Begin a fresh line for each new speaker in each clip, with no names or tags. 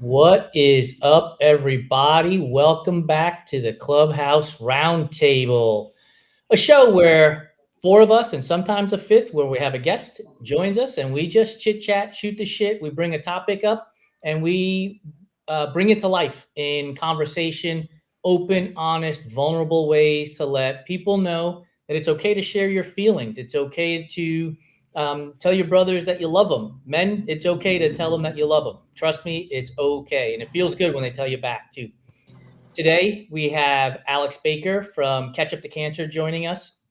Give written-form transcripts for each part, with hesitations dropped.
What is up, everybody? Welcome back to the Clubhouse Roundtable, a show where four of us and sometimes a fifth, where we have a guest joins us and we just chit chat, shoot the shit. We bring a topic up and we bring it to life in conversation, open, honest, vulnerable ways to let people know that it's okay to share your feelings. It's okay to tell your brothers that you love them. Men, it's okay to tell them that you love them. Trust me, it's okay. And it feels good when they tell you back too. Today, we have Alex Baker from Catch Up to Cancer joining us.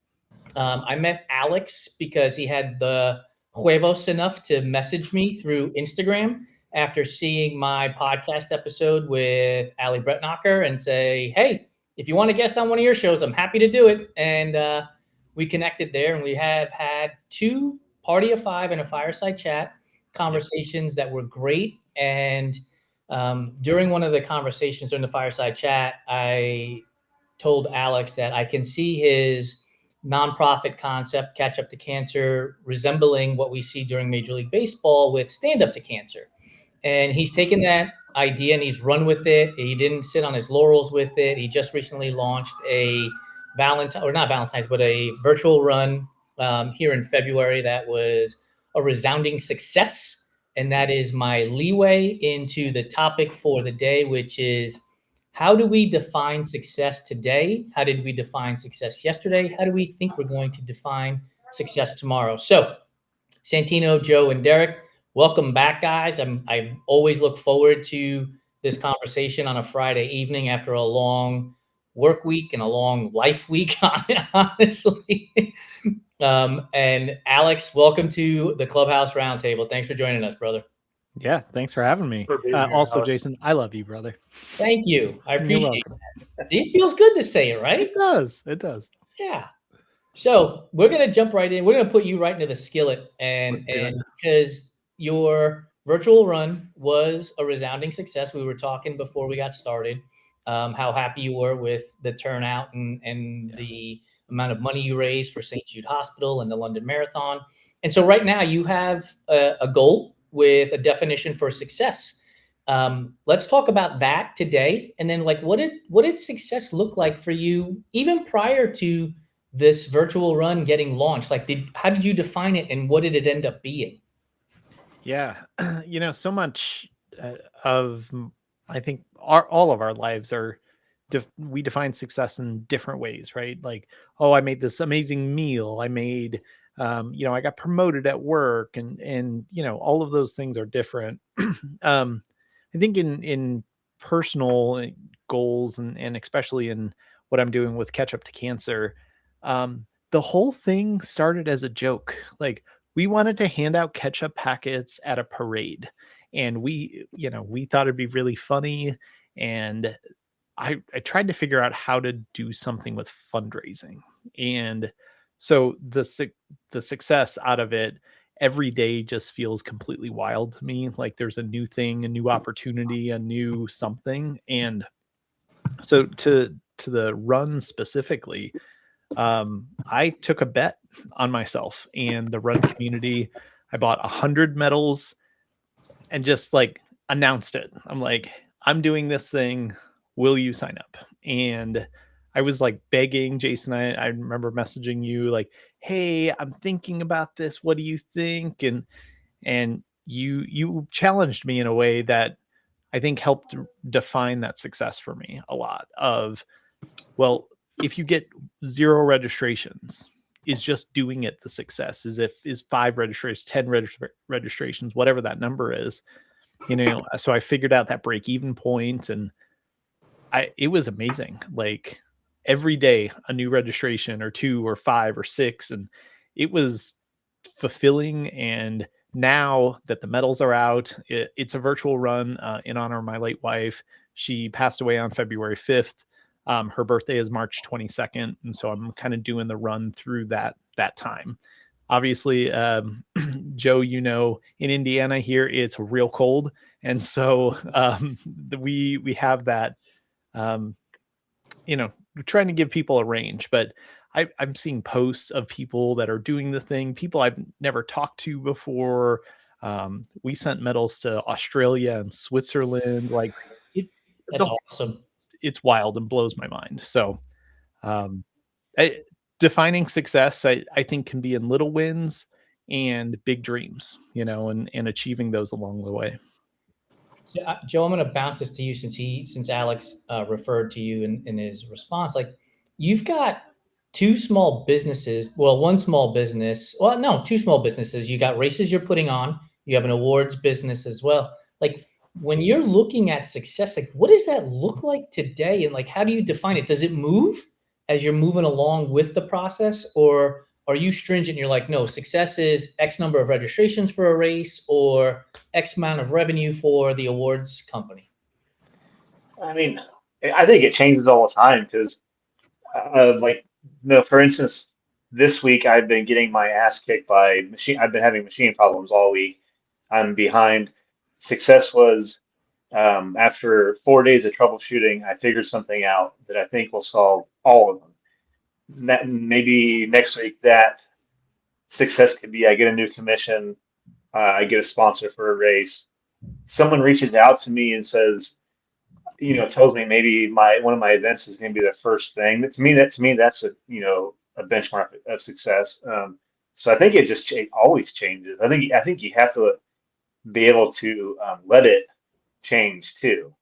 I met Alex because he had the huevos enough to message me through Instagram after seeing my podcast episode with Ali Bretnacher and say, hey, if you want to guest on one of your shows, I'm happy to do it. And we connected there, and we have had two Party of Five and a Fireside Chat conversations that were great. And during one of the conversations during the Fireside Chat, I told Alex that I can see his nonprofit concept, Catch Up to Cancer, resembling what we see during Major League Baseball with Stand Up to Cancer. And he's taken that idea and he's run with it. He didn't sit on his laurels with it. He just recently launched a virtual run here in February that was a resounding success. And that is my leeway into the topic for the day, which is how do we define success today? How did we define success yesterday? How do we think we're going to define success tomorrow? So, Santino, Joe, and Derek, welcome back, guys. I always look forward to this conversation on a Friday evening after a long work week and a long life week, honestly. And Alex, welcome to the Clubhouse Roundtable. Thanks for joining us, brother.
Yeah, thanks for having me. Also, Jason, I love you, brother.
Thank you. I appreciate that. See, it feels good to say it, right?
It does. It does.
Yeah. So we're gonna jump right in. We're gonna put you right into the skillet, and because your virtual run was a resounding success. We were talking before we got started, how happy you were with the turnout and the amount of money you raised for St. Jude Hospital and the London Marathon. And so right now you have a goal with a definition for success. Let's talk about that today. And then what did success look like for you even prior to this virtual run getting launched? How did you define it and what did it end up being?
Yeah. So much of, I think all of our lives are, we define success in different ways, right? Like, oh, I made this amazing meal. I made, I got promoted at work and, all of those things are different. I think in personal goals and especially in what I'm doing with Catch Up to Cancer, the whole thing started as a joke. Like, we wanted to hand out ketchup packets at a parade, and we thought it'd be really funny. And I tried to figure out how to do something with fundraising. And so the success out of it every day just feels completely wild to me. Like, there's a new thing, a new opportunity, a new something. And so to the run specifically, I took a bet on myself and the run community. I bought 100 medals and just announced it. I'm like, I'm doing this thing. Will you sign up? And I was begging Jason. I remember messaging you like, hey, I'm thinking about this. What do you think? And you challenged me in a way that I think helped define that success for me a lot of, well, if you get 0 registrations, is just doing it the success? Is 5 registrations, 10 registrations, whatever that number is, so I figured out that break even point, and it was amazing. Like, every day a new registration or 2 or 5 or 6, and it was fulfilling. And now that the medals are out, it's a virtual run in honor of my late wife. She passed away on February 5th. Her birthday is March 22nd. And so I'm kind of doing the run through that time. Obviously, Joe, in Indiana here, it's real cold. And so we have that, trying to give people a range. But I'm seeing posts of people that are doing the thing, people I've never talked to before, We sent medals to Australia and Switzerland. Like it,
That's
the whole,
awesome.
it's wild and blows my mind. So, um, defining success, I think, can be in little wins and big dreams, and achieving those along the way.
So, Joe, I'm going to bounce this to you since Alex referred to you in his response. Like, you've got two small businesses. Well, one small business. Well, no, two small businesses. You got races you're putting on. You have an awards business as well. Like, when you're looking at success, like, what does that look like today? And like, how do you define it? Does it move as you're moving along with the process, or are you stringent? You're like, no, success is X number of registrations for a race, or X amount of revenue for the awards company?
I mean, I think it changes all the time because, like, for instance, this week I've been getting my ass kicked by machine. I've been having machine problems all week. I'm behind. Success was after 4 days of troubleshooting, I figured something out that I think will solve all of them. That maybe next week that success could be I get a new commission, I get a sponsor for a race. Someone reaches out to me and says, tells me maybe one of my events is going to be the first thing. To me that's a benchmark of success. So I think it just always changes. I think you have to be able to let it change too.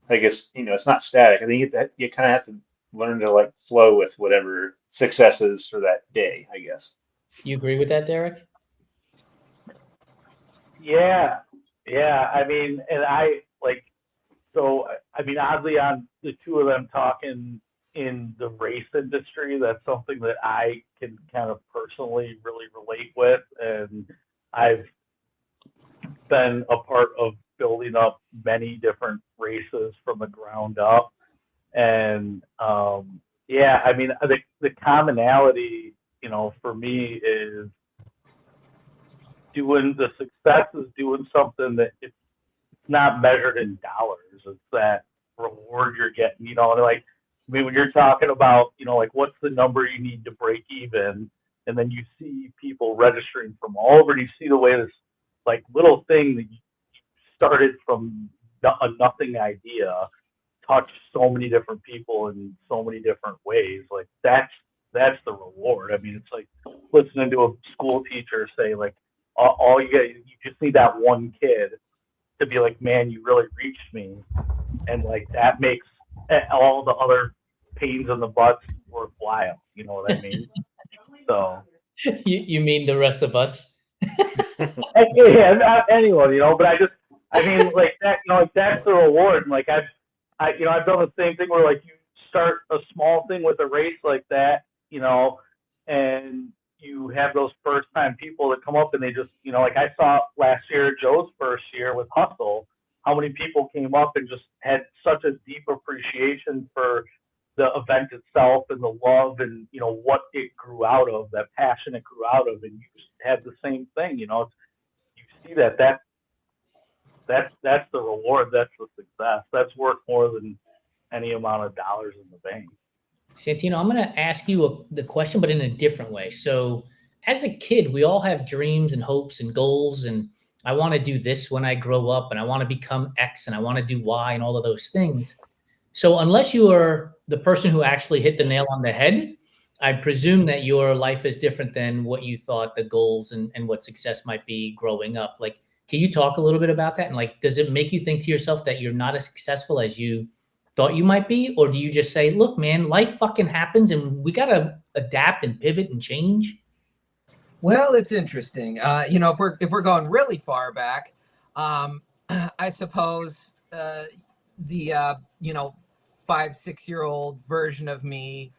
Like it's not static. I think that you kind of have to learn to like flow with whatever success is for that day, I guess.
You agree with that, Derek?
Yeah, yeah. I mean, and I like so. I mean, oddly, on the two of them talking in the race industry, that's something that I can kind of personally really relate with, and I've been a part of building up many different races from the ground up, and yeah, I mean, the commonality, for me is doing the success is doing something that it's not measured in dollars. It's that reward you're getting, and like, I mean, when you're talking about, like what's the number you need to break even, and then you see people registering from all over, and you see the way this like little thing that you started from a nothing idea touched so many different people in so many different ways. Like that's the reward. I mean, it's like listening to a school teacher say like, all you just need that one kid to be like, man, you really reached me, and like that makes all the other pains in the butts worthwhile. You know what I mean? So
You mean the rest of us?
yeah, not anyone, but I mean, like that, like that's the reward. And like I've done the same thing where like you start a small thing with a race like that, and you have those first time people that come up and they just, like I saw last year, Joe's first year with Hustle, how many people came up and just had such a deep appreciation for the event itself and the love and, what it grew out of, that passion it grew out of. And you just had the same thing, you see that's the reward. That's the success. That's worth more than any amount of dollars in the bank.
Santino, I'm going to ask you the question, but in a different way. So, as a kid, we all have dreams and hopes and goals, and I want to do this when I grow up, and I want to become X, and I want to do Y, and all of those things. So, unless you are the person who actually hit the nail on the head, I presume that your life is different than what you thought the goals and what success might be growing up. Like, can you talk a little bit about that? And like, does it make you think to yourself that you're not as successful as you thought you might be? Or do you just say, look, man, life fucking happens and we got to adapt and pivot and change?
Well, it's interesting. If we're going really far back, I suppose the 5-6-year-old version of me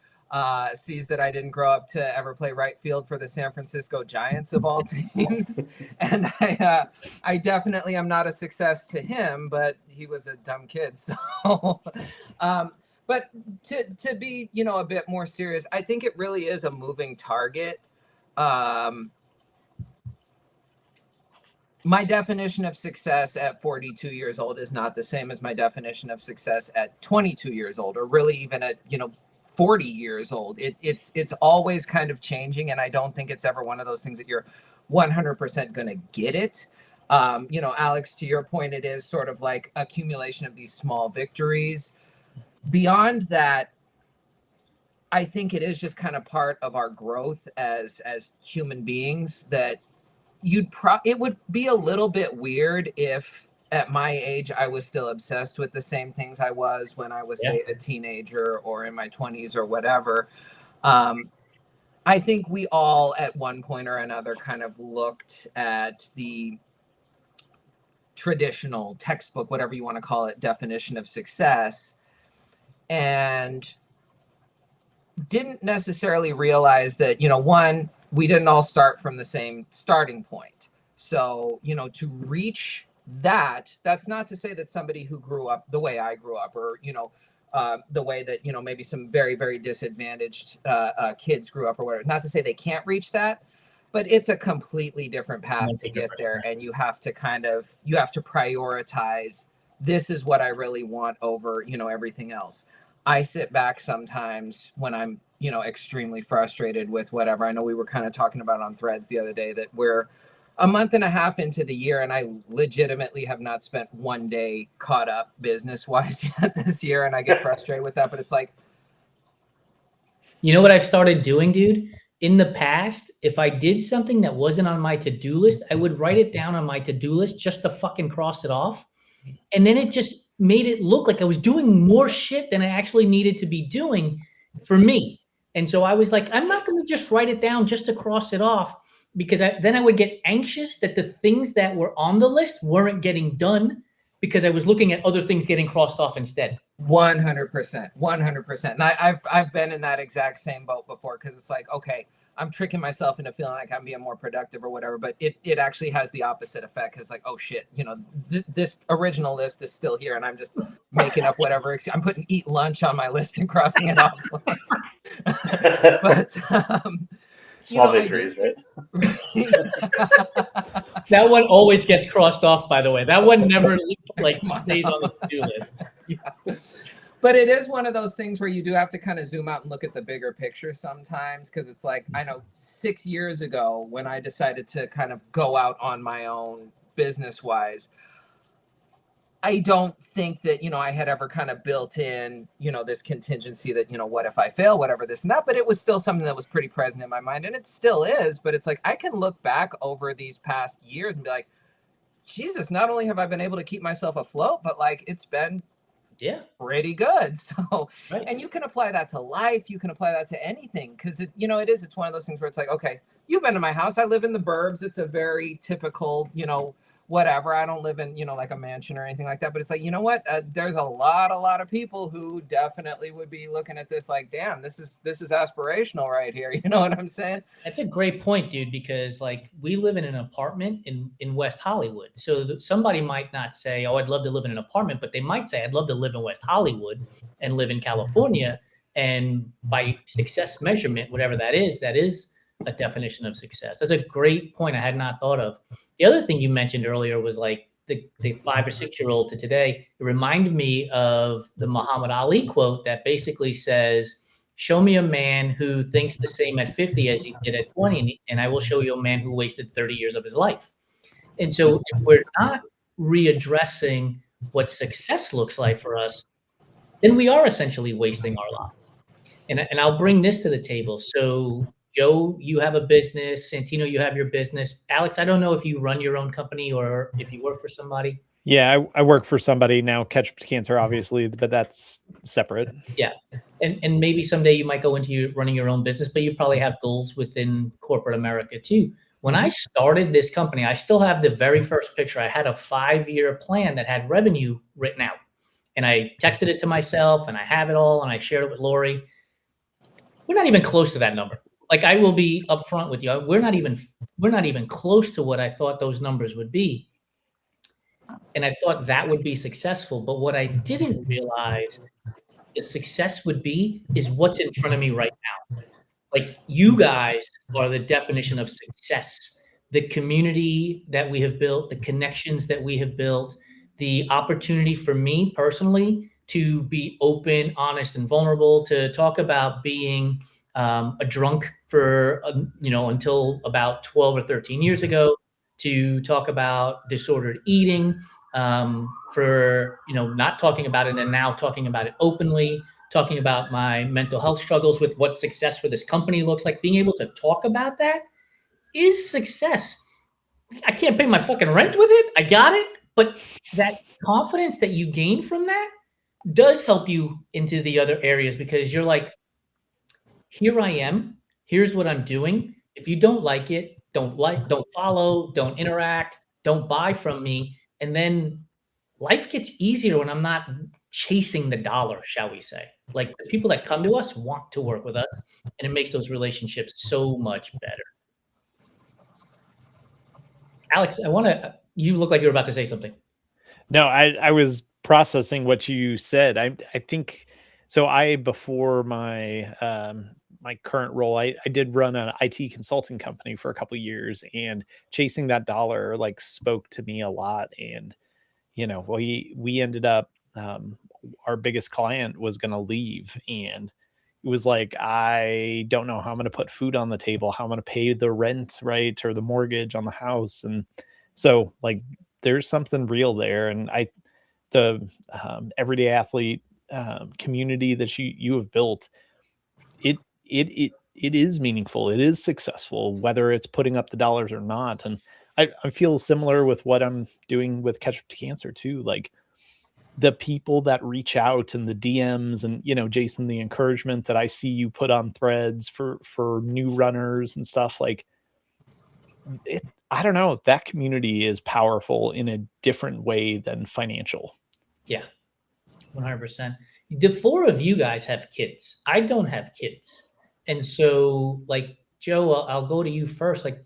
sees that I didn't grow up to ever play right field for the San Francisco Giants of all teams, and I definitely am not a success to him, but he was a dumb kid. So, but to be a bit more serious, I think it really is a moving target. My definition of success at 42 years old is not the same as my definition of success at 22 years old, or really even at 40 years old. It's always kind of changing, and I don't think it's ever one of those things that you're 100% going to get it. Alex, to your point, it is sort of like accumulation of these small victories. Beyond that, I think it is just kind of part of our growth as human beings that it would be a little bit weird if at my age I was still obsessed with the same things I was when I was, say, a teenager or in my 20s or whatever. I think we all at one point or another kind of looked at the traditional textbook, whatever you want to call it, definition of success, and didn't necessarily realize that, one, we didn't all start from the same starting point. So, to reach that's not to say that somebody who grew up the way I grew up, or, the way that, maybe some very, very disadvantaged kids grew up or whatever, not to say they can't reach that, but it's a completely different path to get there. And you have to prioritize, this is what I really want over, everything else. I sit back sometimes when I'm, extremely frustrated with whatever. I know we were kind of talking about on Threads the other day that we're a month and a half into the year, and I legitimately have not spent one day caught up business-wise yet this year, and I get frustrated with that. But it's like,
you know what I've started doing, dude? In the past, if I did something that wasn't on my to-do list, I would write it down on my to-do list just to fucking cross it off. And then it just made it look like I was doing more shit than I actually needed to be doing for me. And so I was like, I'm not going to just write it down just to cross it off, because then I would get anxious that the things that were on the list weren't getting done because I was looking at other things getting crossed off instead.
100%. And I've been in that exact same boat before, because it's like, okay, I'm tricking myself into feeling like I'm being more productive or whatever, but it actually has the opposite effect. It's like, oh shit, this original list is still here, and I'm just making up whatever. I'm putting eat lunch on my list and crossing it off. But
small victories, right?
That one always gets crossed off, by the way. That one never stays on the to-do list.
Yeah. But it is one of those things where you do have to kind of zoom out and look at the bigger picture sometimes, because it's like, I know 6 years ago when I decided to kind of go out on my own business-wise, I don't think that, I had ever kind of built in, this contingency that, what if I fail, whatever, this and that, but it was still something that was pretty present in my mind, and it still is. But it's like, I can look back over these past years and be like, Jesus, not only have I been able to keep myself afloat, but like, it's been pretty good. So, right. And you can apply that to life. You can apply that to anything, because it's one of those things where it's like, okay, you've been to my house. I live in the burbs. It's a very typical, whatever. I don't live in, like a mansion or anything like that, but it's like, you know what? There's a lot of people who definitely would be looking at this like, damn, this is aspirational right here. You know what I'm saying?
That's a great point, dude, because like we live in an apartment in West Hollywood. So somebody might not say, oh, I'd love to live in an apartment, but they might say, I'd love to live in West Hollywood and live in California. And by success measurement, whatever that is a definition of success. That's a great point I had not thought of. The other thing you mentioned earlier was like the 5 or 6 year old to today. It reminded me of the Muhammad Ali quote that basically says, show me a man who thinks the same at 50 as he did at 20, and I will show you a man who wasted 30 years of his life. And so if we're not readdressing what success looks like for us, then we are essentially wasting our lives. And I'll bring this to the table. So Joe, you have a business. Santino, you have your business. Alex, I don't know if you run your own company or if you work for somebody.
Yeah, I work for somebody now. Catch Cancer, obviously, but that's separate.
Yeah, and maybe someday you might go into running your own business, but you probably have goals within corporate America too. When I started this company, I still have the very first picture. I had a 5-year plan that had revenue written out, and I texted it to myself, and I have it all, and I shared it with Lori. We're not even close to that number. Like, I will be upfront with you. We're not even close to what I thought those numbers would be. And I thought that would be successful. But what I didn't realize the success would be is what's in front of me right now. Like, you guys are the definition of success. The community that we have built, the connections that we have built, the opportunity for me personally to be open, honest, and vulnerable, to talk about being a drunk for, until about 12 or 13 years ago, to talk about disordered eating, for, not talking about it and now talking about it openly, talking about my mental health struggles with what success for this company looks like. Being able to talk about that is success. I can't pay my fucking rent with it. I got it. But that confidence that you gain from that does help you into the other areas, because you're like, here I am. Here's what I'm doing. If you don't like it, don't follow, don't interact, don't buy from me. And then life gets easier when I'm not chasing the dollar, shall we say. Like, the people that come to us want to work with us, and it makes those relationships so much better. Alex, you look like you were about to say something.
No, I was processing what you said. I think so. Before my my current role, I did run an IT consulting company for a couple of years, and chasing that dollar like spoke to me a lot. And we ended up, our biggest client was going to leave, and it was like, I don't know how I'm going to put food on the table, how I'm going to pay the rent, right, or the mortgage on the house. And so, like, there's something real there. And the everyday athlete community that you have built, it is meaningful, it is successful, whether it's putting up the dollars or not. And I feel similar with what I'm doing with Catch Up to Cancer too. Like, the people that reach out and the DMs, and Jason, the encouragement that I see you put on threads for new runners and stuff, like it, I don't know, that community is powerful in a different way than financial.
Yeah, 100%. The four of you guys have kids. I don't have kids. And so, like, Joe, I'll go to you first. Like,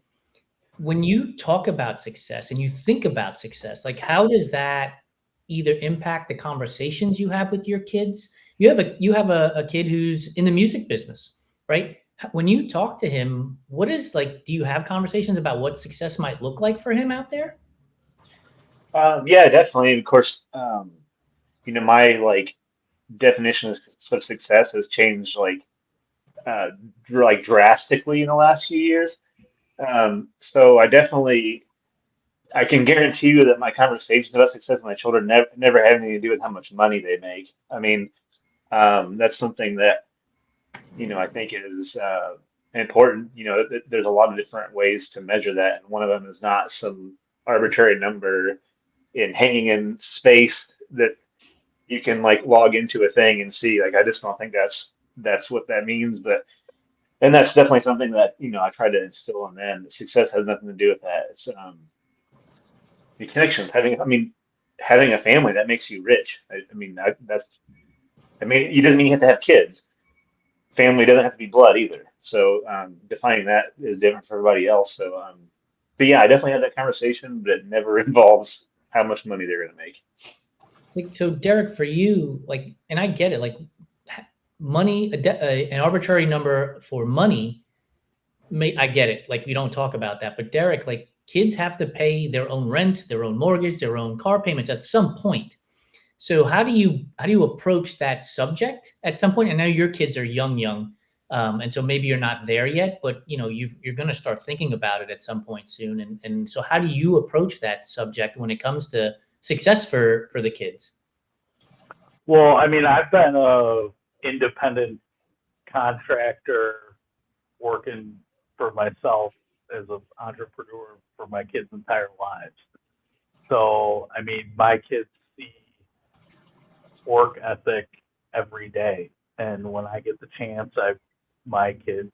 when you talk about success and you think about success, like, how does that either impact the conversations you have with your kids? You have a kid who's in the music business, right? When you talk to him, do you have conversations about what success might look like for him out there?
Yeah, definitely. Of course, my like definition of success has changed like drastically in the last few years. So I can guarantee you that my conversations about success with my children never have anything to do with how much money they make. I mean, that's something that, I think is important. There's a lot of different ways to measure that, and one of them is not some arbitrary number hanging in space that you can like log into a thing and see. Like, I just don't think that's what that means. And that's definitely something that I try to instill in them. Success has nothing to do with that. It's the connections. Having a family that makes you rich. You doesn't mean you have to have kids. Family doesn't have to be blood either. So defining that is different for everybody else. So, but yeah, I definitely have that conversation, but it never involves how much money they're going to make.
Like, so Derek, for you, like, and I get it, like, money, an arbitrary number for money, I get it. Like, we don't talk about that. But Derek, like, kids have to pay their own rent, their own mortgage, their own car payments at some point. So how do you approach that subject at some point? I know your kids are young, and so maybe you're not there yet, but you're going to start thinking about it at some point soon. And so how do you approach that subject when it comes to success for the kids?
Well, I've been a independent contractor working for myself as an entrepreneur for my kids' entire lives. So, my kids see work ethic every day. And when I get the chance, my kids,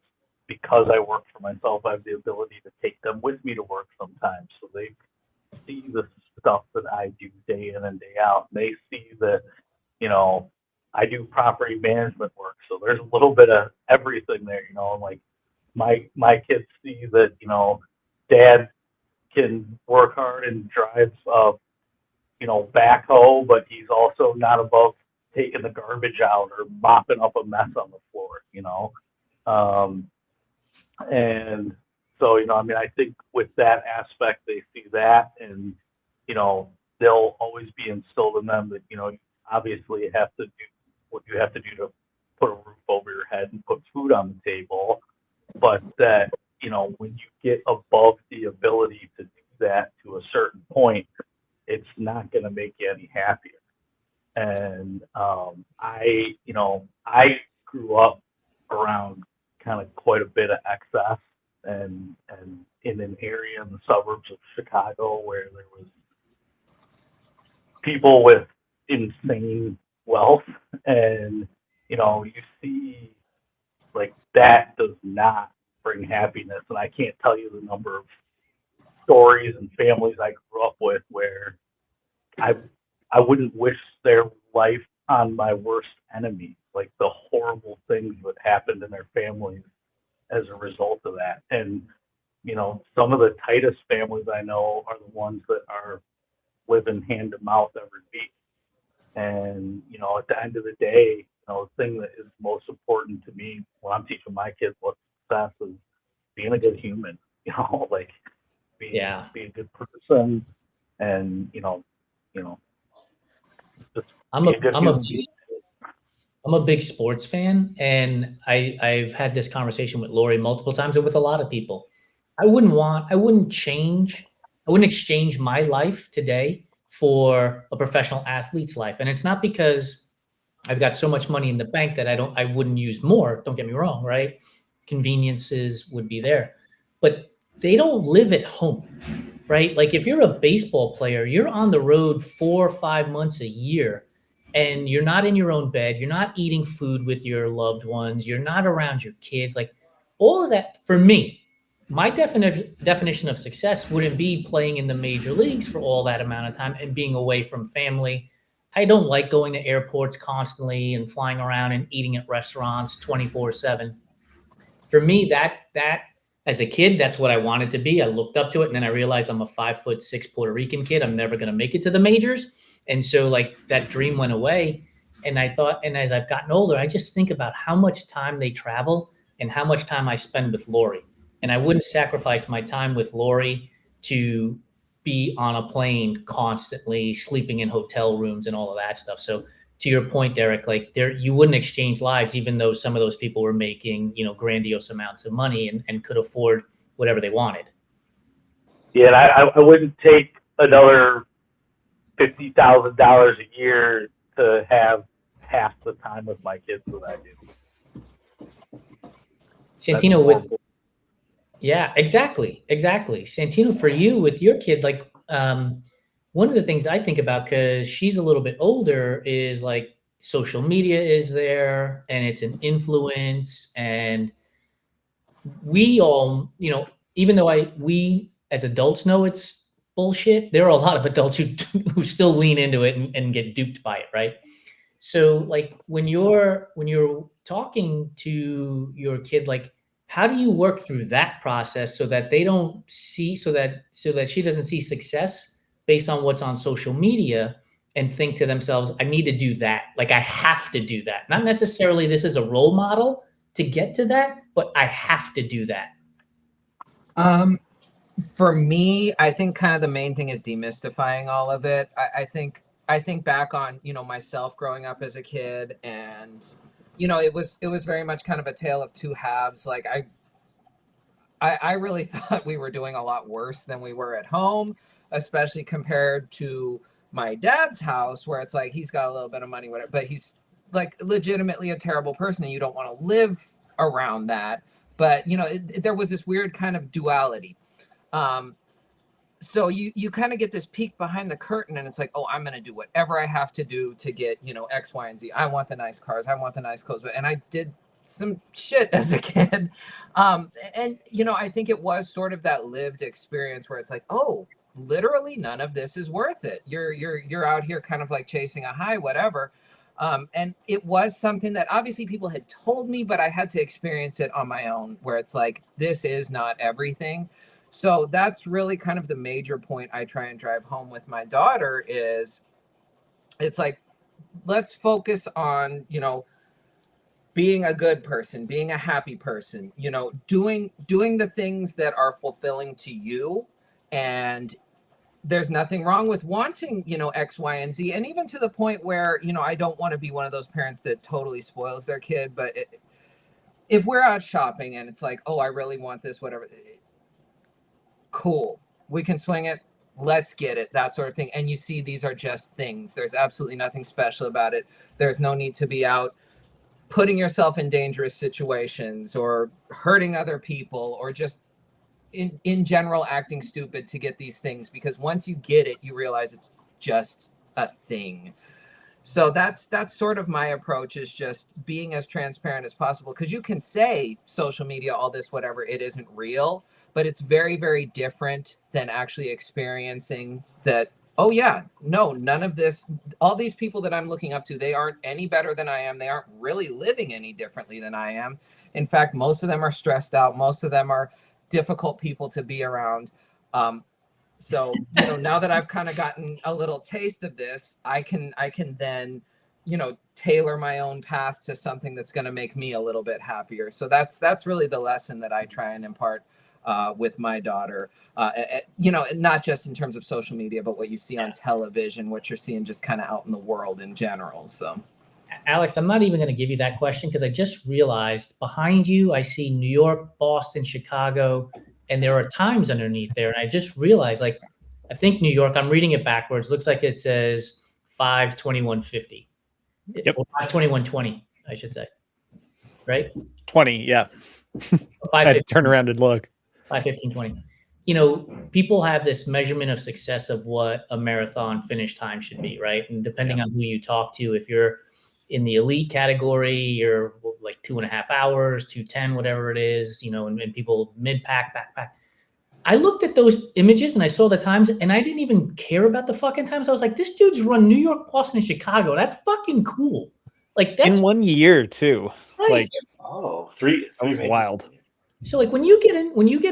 because I work for myself, I have the ability to take them with me to work sometimes. So they see the stuff that I do day in and day out. They see that, I do property management work. So there's a little bit of everything there, like my kids see that, dad can work hard and drive backhoe, but he's also not above taking the garbage out or mopping up a mess on the floor, and so, I think with that aspect, they see that, and, they'll always be instilled in them that, obviously you have to do what you have to do to put a roof over your head and put food on the table, but that, when you get above the ability to do that to a certain point, it's not going to make you any happier. And I grew up around kind of quite a bit of excess, and in an area in the suburbs of Chicago where there was people with insane wealth, and you see like that does not bring happiness. And I can't tell you the number of stories and families I grew up with where I wouldn't wish their life on my worst enemy, like the horrible things that happened in their families as a result of that. And some of the tightest families I know are the ones that are living hand to mouth every week. And at the end of the day, the thing that is most important to me when I'm teaching my kids what success is, being a good human, like being a good person, and just
I'm
be a good human
a
being.
I'm a big sports fan, and I've had this conversation with Lori multiple times and with a lot of people. I wouldn't exchange my life today for a professional athlete's life. And it's not because I've got so much money in the bank that I wouldn't use more. Don't get me wrong, right? Conveniences would be there, but they don't live at home, right? Like if you're a baseball player, you're on the road 4 or 5 months a year, and you're not in your own bed. You're not eating food with your loved ones. You're not around your kids. Like all of that, for me, my definition of success wouldn't be playing in the major leagues for all that amount of time and being away from family. I don't like going to airports constantly and flying around and eating at restaurants 24/7. For me, that as a kid, that's what I wanted to be. I looked up to it, and then I realized I'm a 5'6" Puerto Rican kid. I'm never going to make it to the majors. And so like that dream went away. And I thought, and as I've gotten older, I just think about how much time they travel and how much time I spend with Lori. And I wouldn't sacrifice my time with Lori to be on a plane constantly, sleeping in hotel rooms and all of that stuff. So to your point, Derek, like you wouldn't exchange lives, even though some of those people were making, grandiose amounts of money and could afford whatever they wanted.
Yeah, and I wouldn't take another $50,000 a year to have half the time with my kids that I do.
Santino, yeah, exactly. Santino, for you with your kid, like one of the things I think about, because she's a little bit older, is like social media is there and it's an influence. And we all, even though we as adults know it's bullshit, there are a lot of adults who still lean into it and get duped by it, right? So like when you're talking to your kid, like how do you work through that process so that they don't see, so that she doesn't see success based on what's on social media and think to themselves, I need to do that. Like I have to do that. Not necessarily this is a role model to get to that, but I have to do that.
For me, I think kind of the main thing is demystifying all of it. I think back on, myself growing up as a kid, and, it was very much kind of a tale of two halves. Like I really thought we were doing a lot worse than we were at home, especially compared to my dad's house, where it's like, he's got a little bit of money, whatever, but he's like legitimately a terrible person, and you don't want to live around that. But, there was this weird kind of duality. So you kind of get this peek behind the curtain, and it's like, oh, I'm going to do whatever I have to do to get, X, Y, and Z. I want the nice cars. I want the nice clothes. And I did some shit as a kid. And, I think it was sort of that lived experience where it's like, oh, literally none of this is worth it. You're out here kind of like chasing a high, whatever. And it was something that obviously people had told me, but I had to experience it on my own, where it's like, this is not everything. So that's really kind of the major point I try and drive home with my daughter is, it's like, let's focus on, being a good person, being a happy person, doing the things that are fulfilling to you. And there's nothing wrong with wanting, X, Y, and Z. And even to the point where, I don't want to be one of those parents that totally spoils their kid. But if we're out shopping and it's like, oh, I really want this, whatever, cool. we can swing it. Let's get it, that sort of thing. And you see, these are just things. There's absolutely nothing special about it. There's no need to be out putting yourself in dangerous situations or hurting other people or just in general acting stupid to get these things, because once you get it, you realize it's just a thing. So that's sort of my approach, is just being as transparent as possible, because you can say social media, all this, whatever, it isn't real, but it's very, very different than actually experiencing that. Oh yeah, no, none of this, all these people that I'm looking up to, they aren't any better than I am. They aren't really living any differently than I am. In fact, most of them are stressed out. Most of them are difficult people to be around. So, now that I've kind of gotten a little taste of this, I can then, tailor my own path to something that's going to make me a little bit happier. So that's really the lesson that I try and impart with my daughter, not just in terms of social media, but what you see on television, what you're seeing just kind of out in the world in general. So,
Alex, I'm not even going to give you that question because I just realized behind you, I see New York, Boston, Chicago, and there are times underneath there. And I just realized, I think New York, I'm reading it backwards. Looks like it says 5/21/50.
Yep.
5/21/20, I should say. Right?
20, yeah. I had to turn around and look.
5/15/20. People have this measurement of success of what a marathon finish time should be, right? And depending on who you talk to, if you're in the elite category, you're like 2.5 hours, 2:10, whatever it is, and people mid-pack, backpack. I looked at those images and I saw the times and I didn't even care about the fucking times. I was like, this dude's run New York, Boston, and Chicago. That's fucking cool. Like, that's
in 1 year too.
right.
Three
That was wild.
So when you get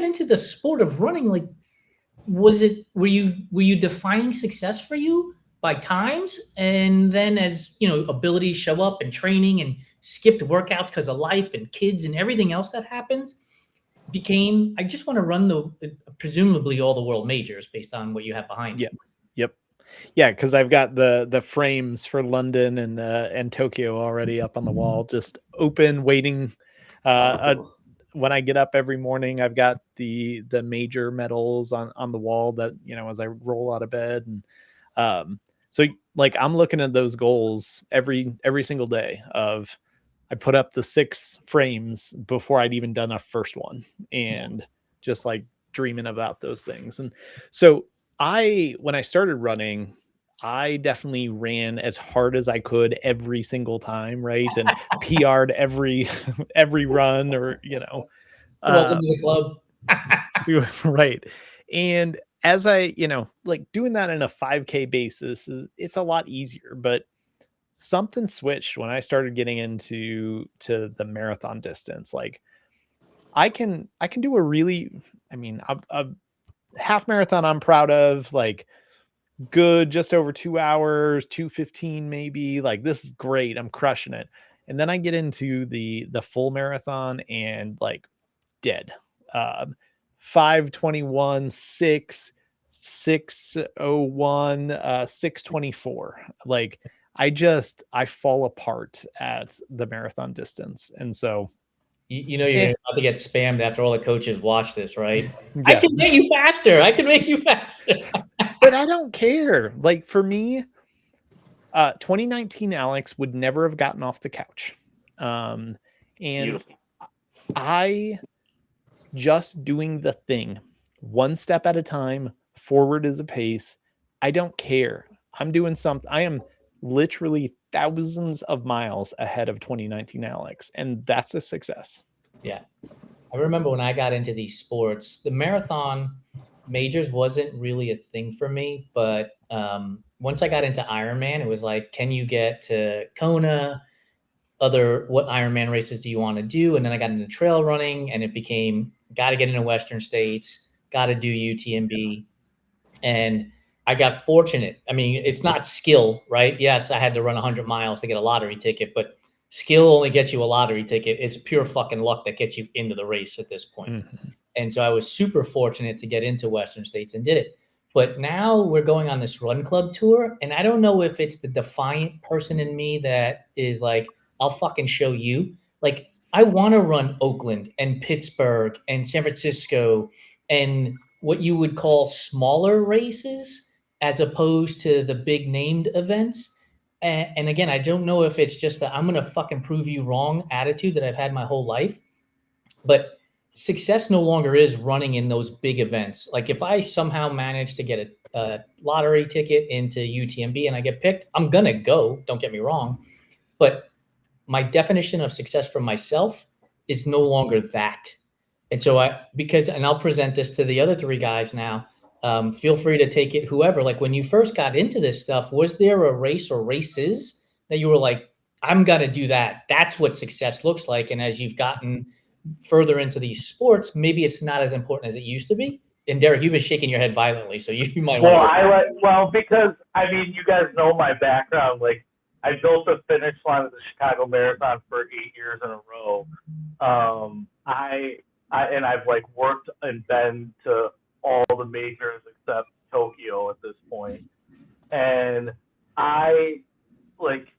into the sport of running, were you defining success for you by times, and then as abilities show up and training and skipped workouts because of life and kids and everything else that happens became, I just want to run presumably all the world majors based on what you have behind you.
Yep. Yeah, because I've got the frames for London and Tokyo already up on the wall, just open, waiting. When I get up every morning, I've got the major medals on the wall that, as I roll out of bed. And so I'm looking at those goals every single day of, I put up the 6 frames before I'd even done a first one, and just dreaming about those things. And so when I started running, I definitely ran as hard as I could every single time, right? And PR'd every run, or
Welcome to the club.
Right. And as I, doing that in a 5K basis, it's a lot easier, but something switched when I started getting into the marathon distance. I can do a half marathon I'm proud of, good, just over 2 hours, 2:15 maybe. This is great. I'm crushing it. And then I get into the full marathon and dead. 5:21, 6:01, 6:24. I fall apart at the marathon distance. And so
you're about to get spammed after all the coaches watch this, right?
Yeah.
I can get you faster. I can make you faster.
But I don't care. For me, 2019 Alex would never have gotten off the couch. And beautiful. I just doing the thing one step at a time, forward is a pace. I don't care. I'm doing something. I am literally thousands of miles ahead of 2019 Alex, and that's a success.
Yeah. I remember when I got into these sports, the marathon majors wasn't really a thing for me, but once I got into Ironman, it was can you get to Kona? What Ironman races do you want to do? And then I got into trail running, and it became, got to get into Western States, got to do UTMB. And I got fortunate. I mean, it's not skill, right? Yes, I had to run 100 miles to get a lottery ticket, but skill only gets you a lottery ticket. It's pure fucking luck that gets you into the race at this point. Mm-hmm. And so I was super fortunate to get into Western States and did it. But now we're going on this run club tour, and I don't know if it's the defiant person in me that is I'll fucking show you. I want to run Oakland and Pittsburgh and San Francisco and what you would call smaller races as opposed to the big named events. And again, I don't know if it's just that I'm going to fucking prove you wrong attitude that I've had my whole life, but success no longer is running in those big events. Like if I somehow manage to get a lottery ticket into UTMB and I get picked, I'm going to go, don't get me wrong. But my definition of success for myself is no longer that. And so and I'll present this to the other three guys now. Feel free to take it, whoever. Like when you first got into this stuff, was there a race or races that you were like, I'm going to do that? That's what success looks like. And as you've gotten further into these sports, maybe it's not as important as it used to be. And Derek, you've been shaking your head violently, so you might want
to. Because I mean, you guys know my background. Like, I built a finish line at the Chicago Marathon for 8 years in a row. I've like worked and been to all the majors except Tokyo at this point. And I think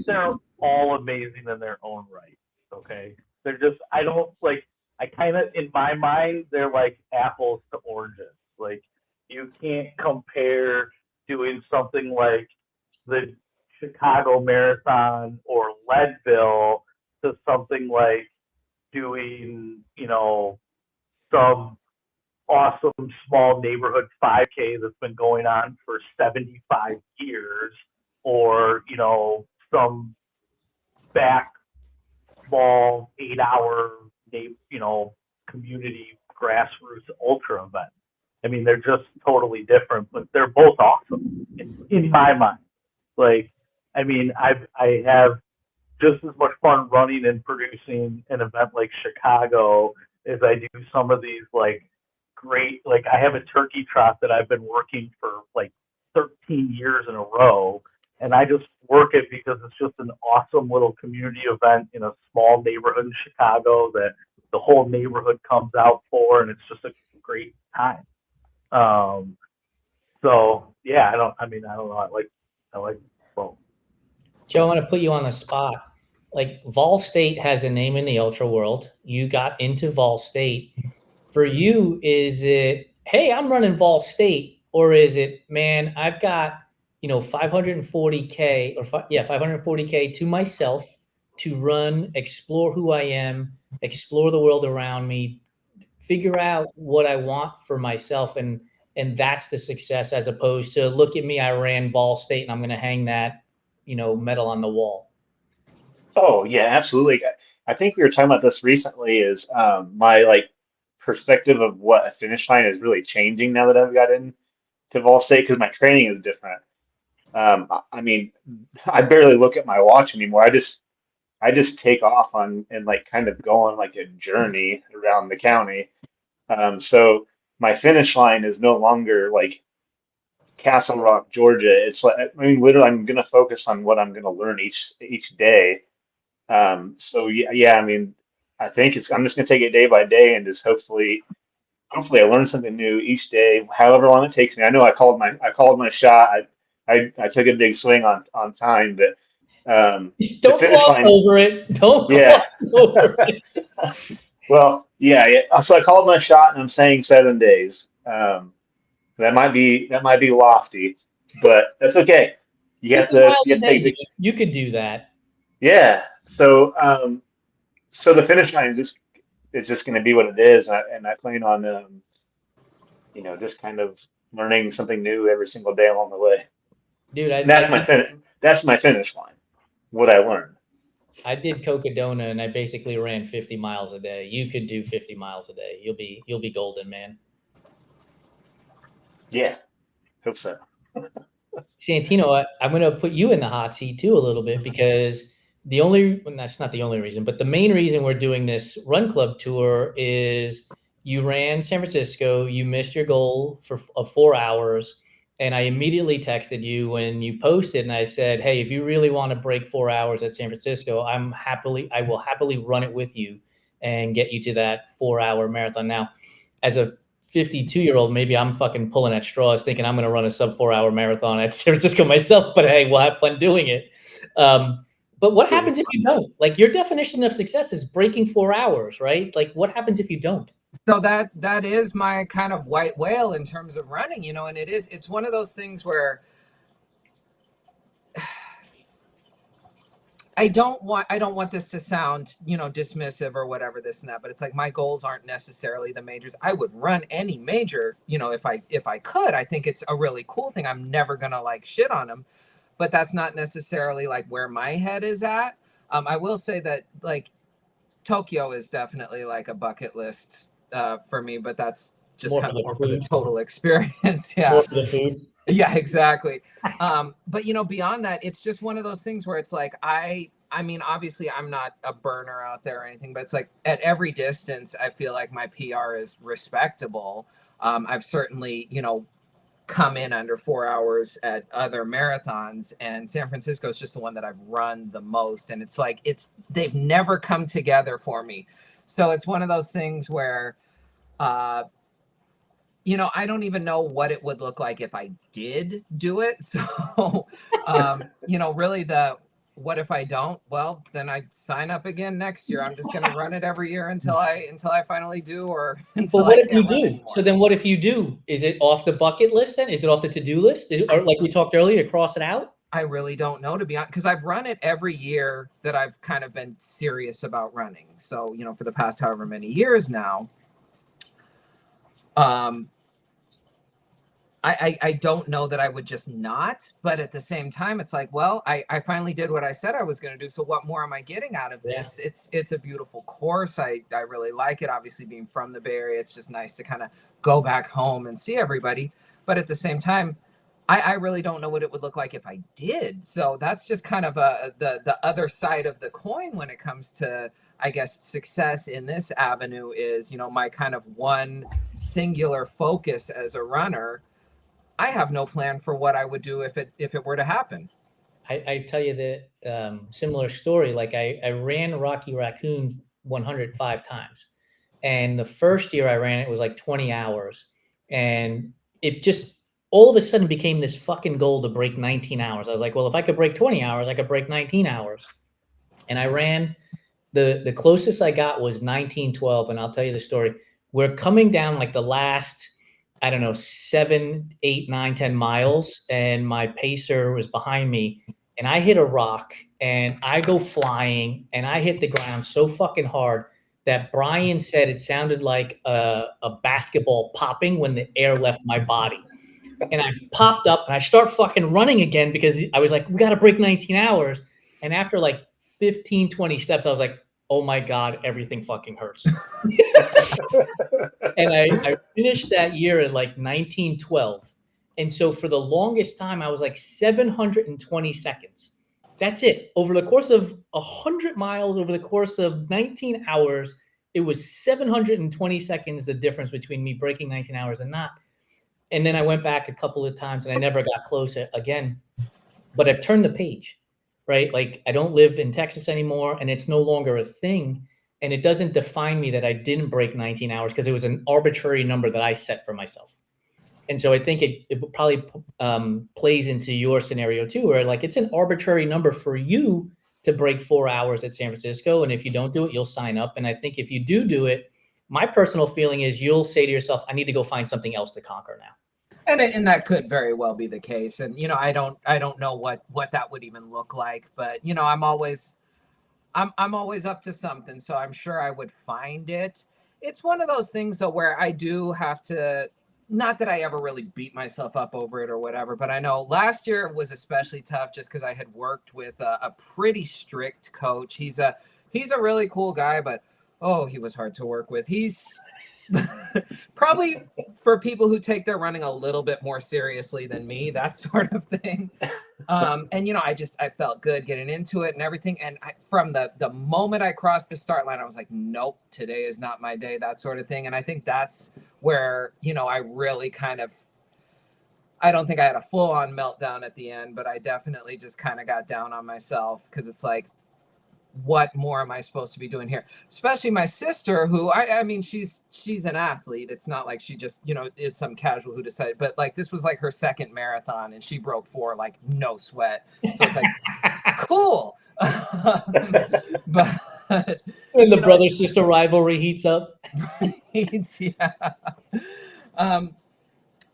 they're all amazing in their own right. Okay. They're just, I kind of, in my mind, they're like apples to oranges. Like, you can't compare doing something like the Chicago Marathon or Leadville to something like doing, some awesome small neighborhood 5K that's been going on for 75 years, or, some back small 8-hour, community grassroots ultra event. I mean, they're just totally different, but they're both awesome in my mind. Like, I mean, I have just as much fun running and producing an event like Chicago as I do some of these great, I have a turkey trot that I've been working for 13 years in a row, and I just work it because it's just an awesome little community event in a small neighborhood in Chicago that the whole neighborhood comes out for, and it's just a great time. So yeah, I don't know. I like both.
Joe, I want to put you on the spot. Like, Vol State has a name in the ultra world. You got into Vol State. For you, is it, hey, I'm running Vol State, or is it, man, I've got 540K 540K to myself to run, explore who I am, explore the world around me, figure out what I want for myself, and that's the success, as opposed to, look at me, I ran Vol State and I'm going to hang that medal on the wall.
Oh yeah, absolutely. I think we were talking about this recently. Is my perspective of what a finish line is really changing now that I've got into Vol State, because my training is different. I mean, I barely look at my watch anymore. I just take off and kind of go on a journey around the county. So my finish line is no longer Castle Rock, Georgia. It's literally, I'm going to focus on what I'm going to learn each day. So yeah, I mean, I think I'm just going to take it day by day, and just hopefully I learn something new each day, however long it takes me. I know I called my shot. I took a big swing on time, but
don't gloss over it. Don't gloss over it.
Well, yeah. So I called my shot, and I'm saying 7 days. That might be lofty, but that's okay. You have to take
you could do that.
Yeah. So so the finish line is just going to be what it is, and I plan on just kind of learning something new every single day along the way.
Dude,
that's my finish line. What I learned.
I did Cocodona, and I basically ran 50 miles a day. You could do 50 miles a day. You'll be golden, man.
Yeah, hope so.
Santino, I'm going to put you in the hot seat too a little bit, because that's not the only reason, but the main reason we're doing this Run Club tour is you ran San Francisco, you missed your goal of 4 hours, and I immediately texted you when you posted, and I said, hey, if you really want to break 4 hours at San Francisco, I will happily run it with you and get you to that 4-hour marathon. Now, as a 52-year-old, maybe I'm fucking pulling at straws thinking I'm going to run a sub 4-hour marathon at San Francisco myself, but hey, we'll have fun doing it. But what happens if you don't? Like, your definition of success is breaking 4 hours, right? Like, what happens if you don't?
So that is my kind of white whale in terms of running, and it's one of those things where I don't want this to sound, dismissive or whatever, this and that, but it's like my goals aren't necessarily the majors. I would run any major, if I could. I think it's a really cool thing. I'm never gonna like shit on them, but that's not necessarily like where my head is at. I will say that like Tokyo is definitely like a bucket list for me, but that's just
More
kind
for
of
the
more for the
food.
total experience. Yeah.
More for the food.
Yeah, exactly. But beyond that, it's just one of those things where it's like I mean, obviously I'm not a burner out there or anything, but it's like at every distance, I feel like my PR is respectable. I've certainly, come in under 4 hours at other marathons, and San Francisco is just the one that I've run the most. And it's like they've never come together for me. So it's one of those things where I don't even know what it would look like if I did do it. So, really what if I don't? Well, then I sign up again next year. I'm just going to run it every year until I finally do, or until
But what
I
if you
can't run
do?
anymore.
So then what if you do? Is it off the bucket list then? Is it off the to-do list? Or like we talked earlier, cross it out?
I really don't know, to be honest, because I've run it every year that I've kind of been serious about running. So, for the past however many years now, I don't know that I would just not, but at the same time, it's like, well, I finally did what I said I was going to do. So what more am I getting out of this?
Yeah.
It's a beautiful course. I really like it. Obviously, being from the Bay Area, it's just nice to kind of go back home and see everybody. But at the same time, I really don't know what it would look like if I did. So that's just kind of the other side of the coin when it comes to, I guess, success in this avenue is, my kind of one singular focus as a runner. I have no plan for what I would do if it were to happen.
I tell you the similar story. Like I ran Rocky Raccoon 105 times. And the first year I ran it was like 20 hours. And it just all of a sudden became this fucking goal to break 19 hours. I was like, well, if I could break 20 hours, I could break 19 hours. And I ran the closest I got was 1912. And I'll tell you the story. We're coming down like the last, I don't know, 7, 8, 9, 10 miles. And my pacer was behind me. And I hit a rock and I go flying and I hit the ground so fucking hard that Brian said it sounded like a basketball popping when the air left my body. And I popped up and I start fucking running again because I was like, we got to break 19 hours. And after like 15, 20 steps, I was like, oh my God, everything fucking hurts. And I finished that year at like 1912. And so for the longest time, I was like 720 seconds. That's it. Over the course of 100 miles, over the course of 19 hours, it was 720 seconds, the difference between me breaking 19 hours and not. And then I went back a couple of times and I never got close again. But I've turned the page, right? Like I don't live in Texas anymore and it's no longer a thing. And it doesn't define me that I didn't break 19 hours because it was an arbitrary number that I set for myself. And so I think it probably plays into your scenario too, where like it's an arbitrary number for you to break 4 hours at San Francisco. And if you don't do it, you'll sign up. And I think if you do it, my personal feeling is you'll say to yourself, I need to go find something else to conquer now.
And that could very well be the case. And, I don't know what that would even look like, but, I'm always up to something. So I'm sure I would find it. It's one of those things though, where I do have to, not that I ever really beat myself up over it or whatever, but I know last year was especially tough just because I had worked with a pretty strict coach. He's a really cool guy, but he was hard to work with. He's probably for people who take their running a little bit more seriously than me, that sort of thing. And I felt good getting into it and everything. And from the moment I crossed the start line, I was like, nope, today is not my day, that sort of thing. And I think that's where, I really I don't think I had a full on meltdown at the end, but I definitely just kind of got down on myself because it's like, what more am I supposed to be doing here? Especially my sister, who I mean, she's an athlete. It's not like she just, is some casual who decided, but like this was like her second marathon and she broke 4, like no sweat. So it's like, cool. But
And the brother-sister rivalry heats up.
yeah.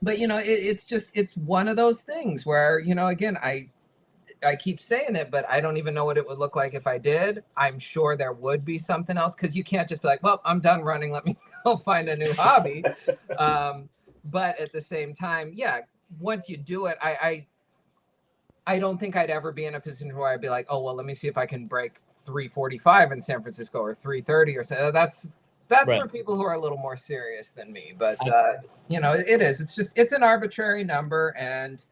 But it's one of those things where, again, I keep saying it, but I don't even know what it would look like if I did. I'm sure there would be something else, because you can't just be like, well, I'm done running, let me go find a new hobby. But at the same time, yeah, once you do it, I don't think I'd ever be in a position where I'd be like, oh, well, let me see if I can break 3:45 in San Francisco or 3:30 or so. That's
Right.
for people who are a little more serious than me. But it is. It's an arbitrary number, and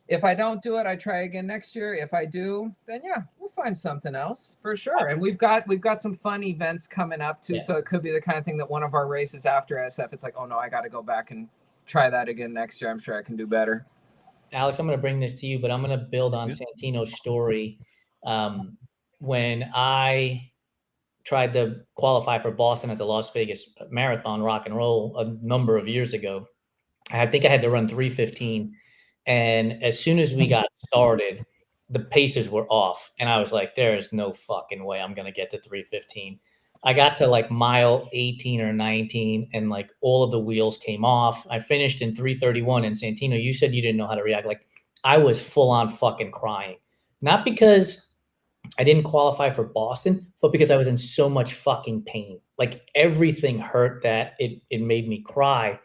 if I don't do it, I try again next year. If I do, then yeah, we'll find something else for sure. And we've got some fun events coming up too.
Yeah.
So it could be the kind of thing that one of our races after SF, it's like, oh no, I got to go back and try that again next year. I'm sure I can do better.
Alex, I'm going to bring this to you, but I'm going to build on Santino's story. When I tried to qualify for Boston at the Las Vegas Marathon Rock and Roll a number of years ago, I think I had to run 3:15. And as soon as we got started, the paces were off. And I was like, there is no fucking way I'm going to get to 3:15. I got to like mile 18 or 19 and like all of the wheels came off. I finished in 3:31. And Santino, you said you didn't know how to react. Like I was full on fucking crying. Not because I didn't qualify for Boston, but because I was in so much fucking pain. Like everything hurt that it made me cry.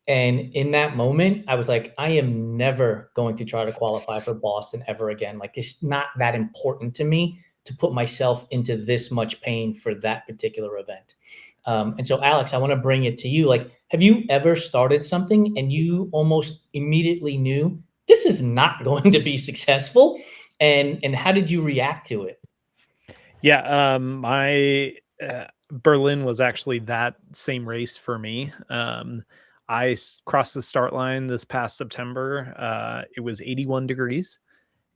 And in that moment, I was like, I am never going to try to qualify for Boston ever again. Like, it's not that important to me to put myself into this much pain for that particular event. And so, Alex, I want to bring it to you. Like, have you ever started something and you almost immediately knew this is not going to be successful? And how did you react to it?
Yeah, my Berlin was actually that same race for me. I crossed the start line this past September. It was 81 degrees.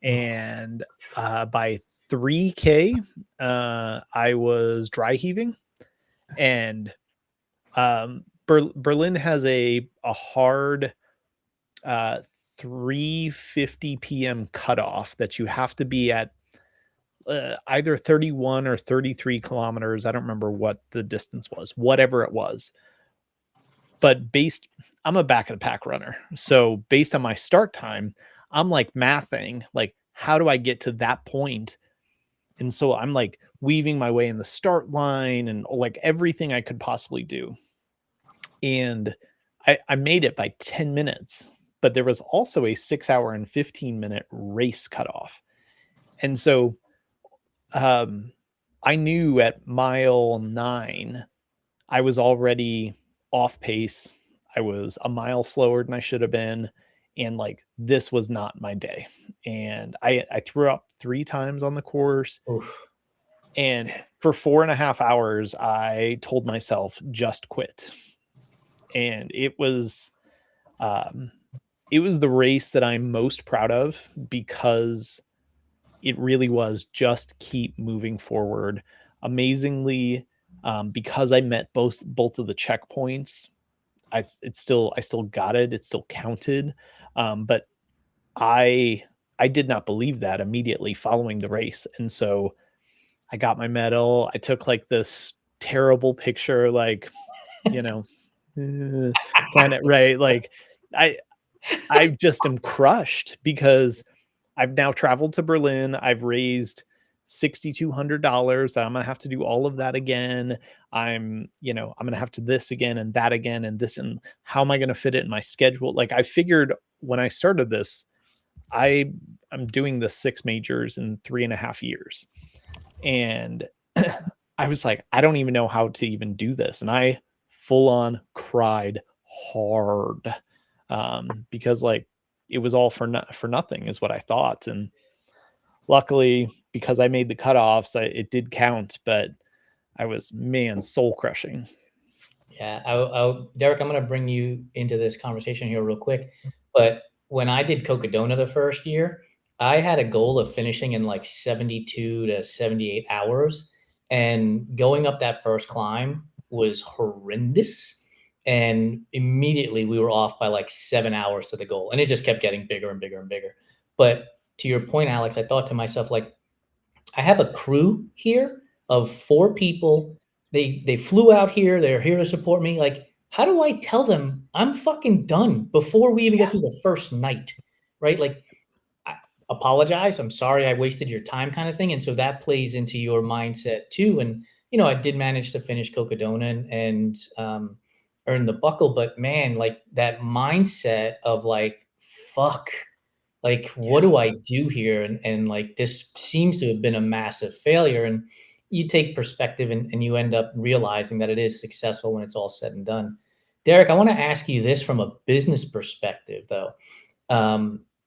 And by 3K, I was dry heaving. And Berlin has a hard 3:50 p.m. cutoff that you have to be at either 31 or 33 kilometers. I don't remember what the distance was, whatever it was. But I'm a back of the pack runner. So based on my start time, I'm like mathing, like, how do I get to that point? And so I'm like weaving my way in the start line and like everything I could possibly do. And I made it by 10 minutes, but there was also a 6 hour and 15-minute race cutoff. And so I knew at mile 9, I was already off pace. I was a mile slower than I should have been. And like, this was not my day. And I threw up 3 times on the course.
Oof.
And for 4.5 hours, I told myself, just quit. And it was the race that I'm most proud of, because it really was just keep moving forward. Amazingly, because I met both of the checkpoints, I still got it. It still counted. But I did not believe that immediately following the race. And so I got my medal. I took like this terrible picture, like, kind of right. Like I just am crushed because I've now traveled to Berlin. I've raised $6,200 that I'm going to have to do all of that again. I'm going to have to this again and that again and this, and how am I going to fit it in my schedule? Like, I figured when I started this, I'm doing the 6 majors in 3.5 years. And I was like, I don't even know how to even do this. And I full on cried hard because like, it was all for nothing is what I thought. And luckily, because I made the cutoffs, it did count, but I was, soul crushing.
Yeah. Derek, I'm going to bring you into this conversation here real quick. But when I did Cocodona the first year, I had a goal of finishing in like 72 to 78 hours. And going up that first climb was horrendous. And immediately we were off by like 7 hours to the goal. And it just kept getting bigger and bigger and bigger. But to your point, Alex, I thought to myself, like, I have a crew here of 4 people. They flew out here. They're here to support me. Like, how do I tell them I'm fucking done before we even get to the first night, right? Like, I apologize. I'm sorry I wasted your time, kind of thing. And so that plays into your mindset too. And I did manage to finish Cocodona and earn the buckle, but man, like that mindset of like, fuck, like, what do I do here? And like, this seems to have been a massive failure. And you take perspective and you end up realizing that it is successful when it's all said and done. Derek, I want to ask you this from a business perspective, though.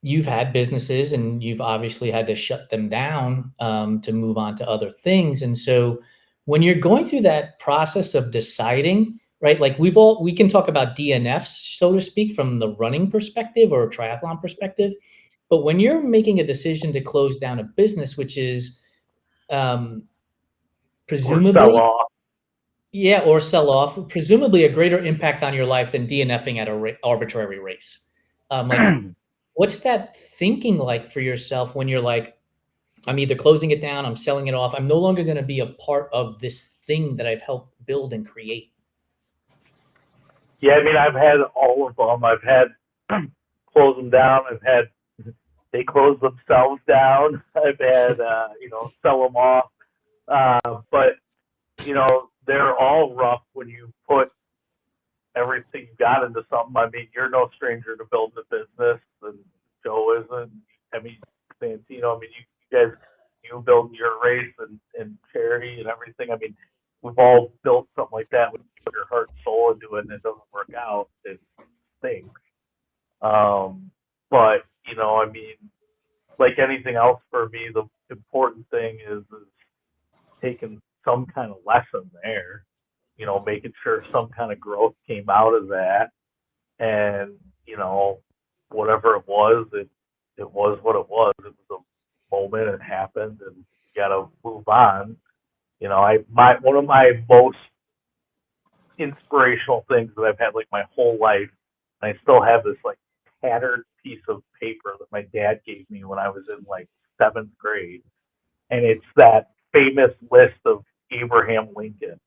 You've had businesses and you've obviously had to shut them down to move on to other things. And so when you're going through that process of deciding, right, like we can talk about DNFs, so to speak, from the running perspective or a triathlon perspective. But when you're making a decision to close down a business, which is presumably
Or sell off.
Yeah, or sell off, presumably a greater impact on your life than DNFing at a arbitrary race. Like, what's that thinking like for yourself when you're like, I'm either closing it down, I'm selling it off, I'm no longer going to be a part of this thing that I've helped build and create?
Yeah, I mean, I've had all of them. I've had close them down. I've had they close themselves down. I've had sell them off. But they're all rough when you put everything you got into something. I mean, you're no stranger to building a business, and Joe isn't. I mean, Santino. I mean, you guys, you build your race and charity and everything. I mean, we've all built something like that when you put your heart and soul into it and it doesn't work out. It stinks. But I mean, like anything else for me, the important thing is taking some kind of lesson there, making sure some kind of growth came out of that. And, whatever it was, it was what it was. It was a moment, it happened, and you gotta move on. One of my most inspirational things that I've had like my whole life, and I still have this like tattered piece of paper that my dad gave me when I was in like 7th grade. And it's that famous list of Abraham Lincoln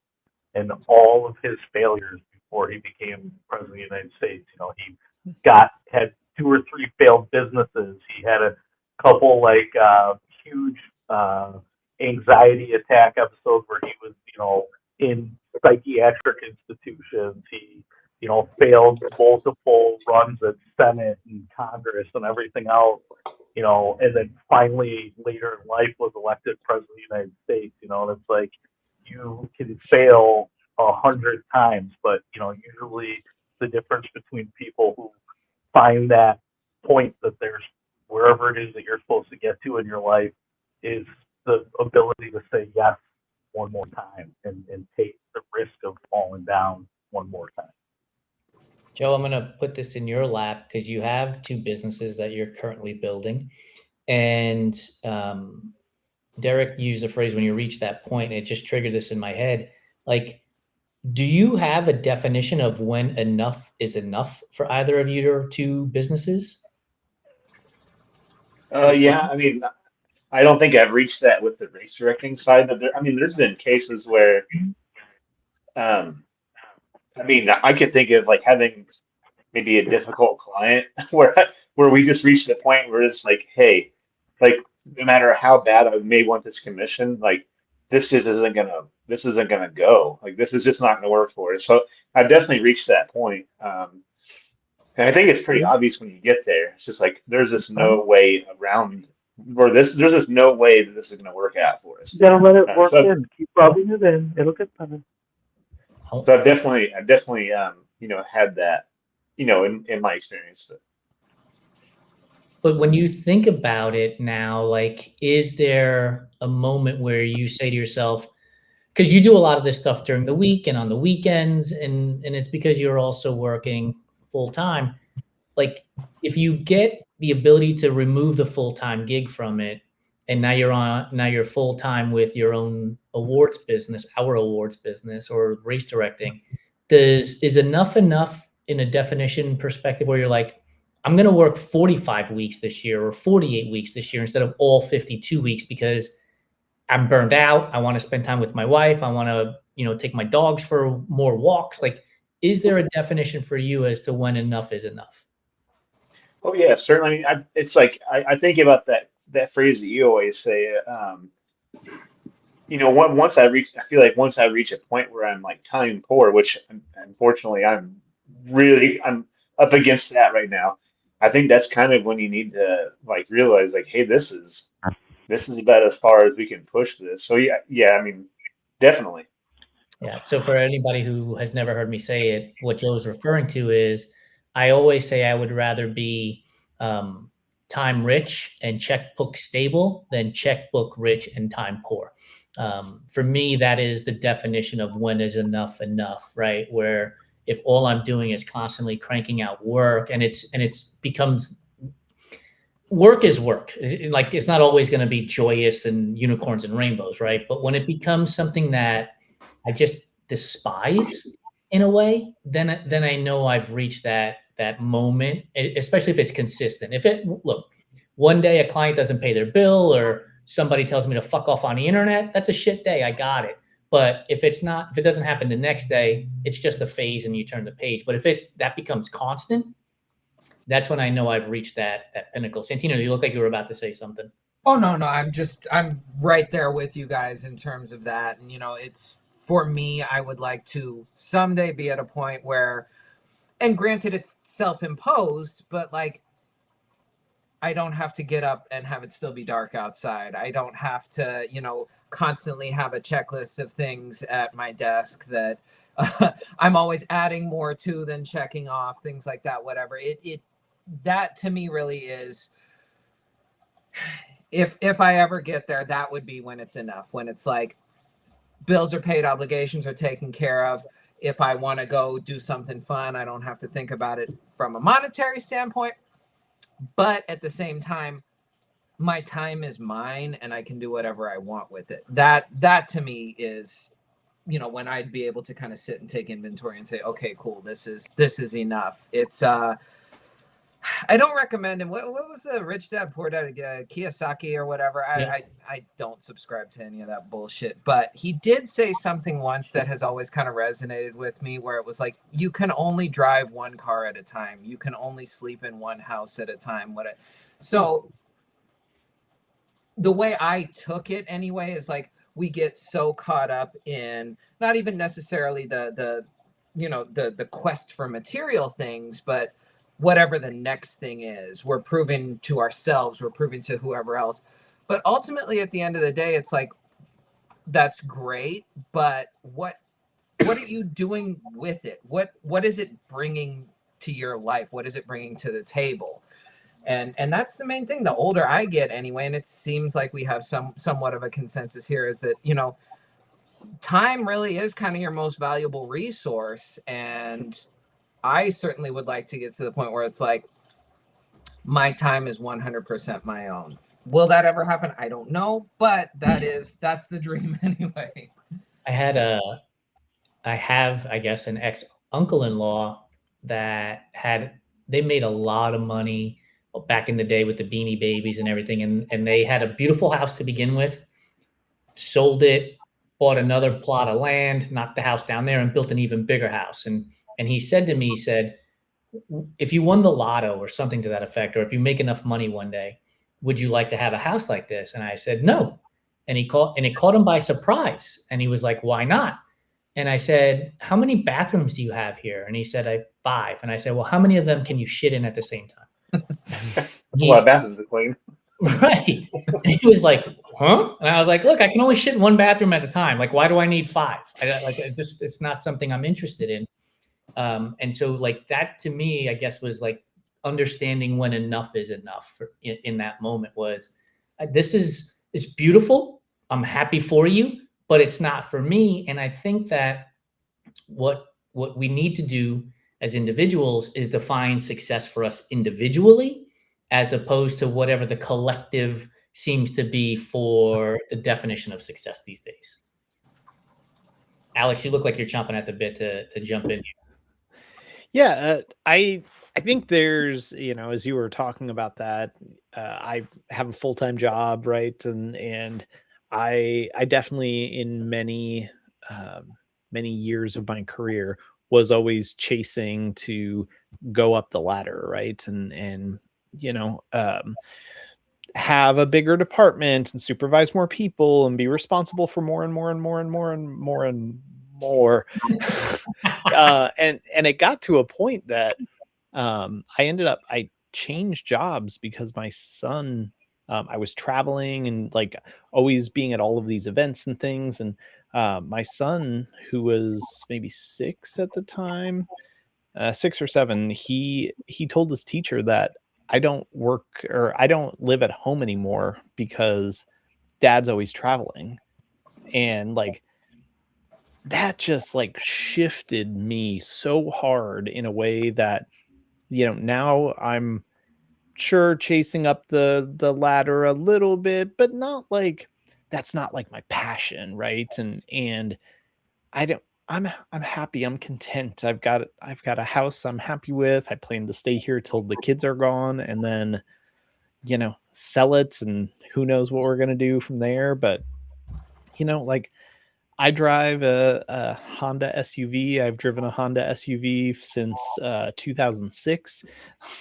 and all of his failures before he became president of the United States. He had 2 or 3 failed businesses. He had a couple like huge anxiety attack episodes where he was, in psychiatric institutions. He, failed multiple runs at Senate and Congress and everything else. And then finally later in life was elected president of the United States. And it's like you can fail 100 times, but usually the difference between people who find that point that there's wherever it is that you're supposed to get to in your life is the ability to say yes one more time and take the risk of falling down one more time.
Joe, I'm going to put this in your lap because you have 2 businesses that you're currently building. And Derek used the phrase, when you reach that point, it just triggered this in my head. Like, do you have a definition of when enough is enough for either of your 2 businesses?
Yeah, I mean, I don't think I've reached that with the race directing side, but there's been cases where, I could think of like having maybe a difficult client where we just reached the point where it's like, hey, like no matter how bad I may want this commission, like this isn't gonna go. Like this is just not gonna work for us. So I've definitely reached that point. And I think it's pretty obvious when you get there. It's just like there's just no way around there's just no way that this is gonna work out for us.
You gotta let it work in. Keep rubbing it in. It'll get better.
So I've definitely had that, in my experience.
But when you think about it now, like, is there a moment where you say to yourself, because you do a lot of this stuff during the week and on the weekends, and it's because you're also working full time. Like, if you get the ability to remove the full-time gig from it, and now you're full-time with your own awards business, our awards business, or race directing, is enough in a definition perspective where you're like, I'm going to work 45 weeks this year or 48 weeks this year instead of all 52 weeks because I'm burned out. I want to spend time with my wife. I want to, take my dogs for more walks. Like, is there a definition for you as to when enough is enough?
Oh yeah, certainly. It's like I think about that phrase that you always say. I feel like once I reach a point where I'm like time poor, which unfortunately I'm up against that right now. I think that's kind of when you need to like realize like, hey, this is about as far as we can push this. So yeah, I mean, definitely.
Yeah. So for anybody who has never heard me say it, what Joe's referring to is I always say I would rather be time rich and checkbook stable than checkbook rich and time poor. For me, that is the definition of when is enough, right? Where if all I'm doing is constantly cranking out work and it's becomes work is work. Like it's not always going to be joyous and unicorns and rainbows, right? But when it becomes something that I just despise in a way, then I know I've reached that moment, especially if it's consistent. If it look, one day a client doesn't pay their bill or somebody tells me to fuck off on the internet, that's a shit day. I got it. But if it doesn't happen the next day, it's just a phase and you turn the page. But if that becomes constant, that's when I know I've reached that pinnacle. Santino, you look like you were about to say something.
Oh no, I'm right there with you guys in terms of that. And it's for me, I would like to someday be at a point where, and granted it's self-imposed, but like I don't have to get up and have it still be dark outside. I don't have to, constantly have a checklist of things at my desk that I'm always adding more to than checking off, things like that, whatever. That to me really is, if I ever get there, that would be when it's enough, when it's like bills are paid, obligations are taken care of. If I want to go do something fun, I don't have to think about it from a monetary standpoint. But at the same time, my time is mine and I can do whatever I want with it. That to me is, when I'd be able to kind of sit and take inventory and say, okay, cool, this is enough. It's I don't recommend him. What was the Rich Dad Poor Dad, Kiyosaki or whatever?
Yeah.
I don't subscribe to any of that bullshit. But he did say something once that has always kind of resonated with me, where it was like, you can only drive one car at a time. You can only sleep in one house at a time. So the way I took it anyway is like, we get so caught up in not even necessarily the quest for material things, but whatever the next thing is, we're proving to ourselves, we're proving to whoever else. But ultimately, at the end of the day, it's like, that's great, but what are you doing with it? What is it bringing to your life? What is it bringing to the table? And that's the main thing. The older I get anyway, and it seems like we have somewhat of a consensus here, is that, time really is kind of your most valuable resource. And I certainly would like to get to the point where it's like, my time is 100% my own. Will that ever happen? I don't know, but that's the dream anyway.
I have, I guess, an ex uncle-in-law that they made a lot of money back in the day with the Beanie Babies and everything. And they had a beautiful house to begin with, sold it, bought another plot of land, knocked the house down there and built an even bigger house. And he said to me, he said, if you won the lotto or something to that effect, or if you make enough money one day, would you like to have a house like this? And I said, no. And it caught him by surprise. And he was like, why not? And I said, how many bathrooms do you have here? And he said, I have 5. And I said, well, how many of them can you shit in at the same time?
That's a lot of bathrooms to clean.
Right. And he was like, huh? And I was like, look, I can only shit in one bathroom at a time. Like, why do I need 5? It's not something I'm interested in. And so like that to me, I guess, was like understanding when enough is enough in that moment was, this is beautiful. I'm happy for you, but it's not for me. And I think that what we need to do as individuals is define success for us individually, as opposed to whatever the collective seems to be for the definition of success these days. Alex, you look like you're chomping at the bit to jump in here.
Yeah, I think there's, as you were talking about that, I have a full-time job, right? And I definitely in many years of my career was always chasing to go up the ladder, right? And you know, have a bigger department and supervise more people and be responsible for more and more and more and more and more and more. And it got to a point that I changed jobs because my son, I was traveling and like always being at all of these events and things. And my son, who was maybe 6 at the time, 6 or 7, he told his teacher that I don't work or I don't live at home anymore because dad's always traveling. And like that just like shifted me so hard in a way that, you know, now I'm sure chasing up the ladder a little bit, but not like that's not like my passion, right? And I don't I'm happy, I'm content. I've got a house I'm happy with. I plan to stay here till the kids are gone and then, you know, sell it and who knows what we're going to do from there, but you know, like I drive a Honda SUV. I've driven a Honda SUV since 2006.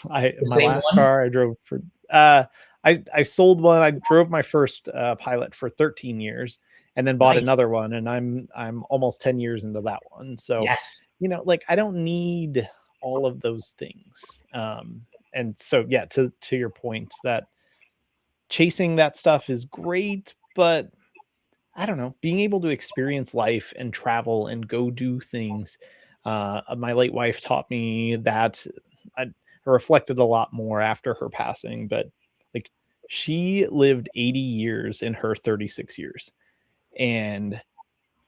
The
My
same
last
one?
car I drove for uh I sold one. I drove my first Pilot for 13 years and then bought
Nice.
another one and I'm almost 10 years into that one. So,
Yes.
you know, like I don't need all of those things. And so yeah, to your point that chasing that stuff is great, but I don't know, being able to experience life and travel and go do things. My late wife taught me that. I reflected a lot more after her passing, but like she lived 80 years in her 36 years. And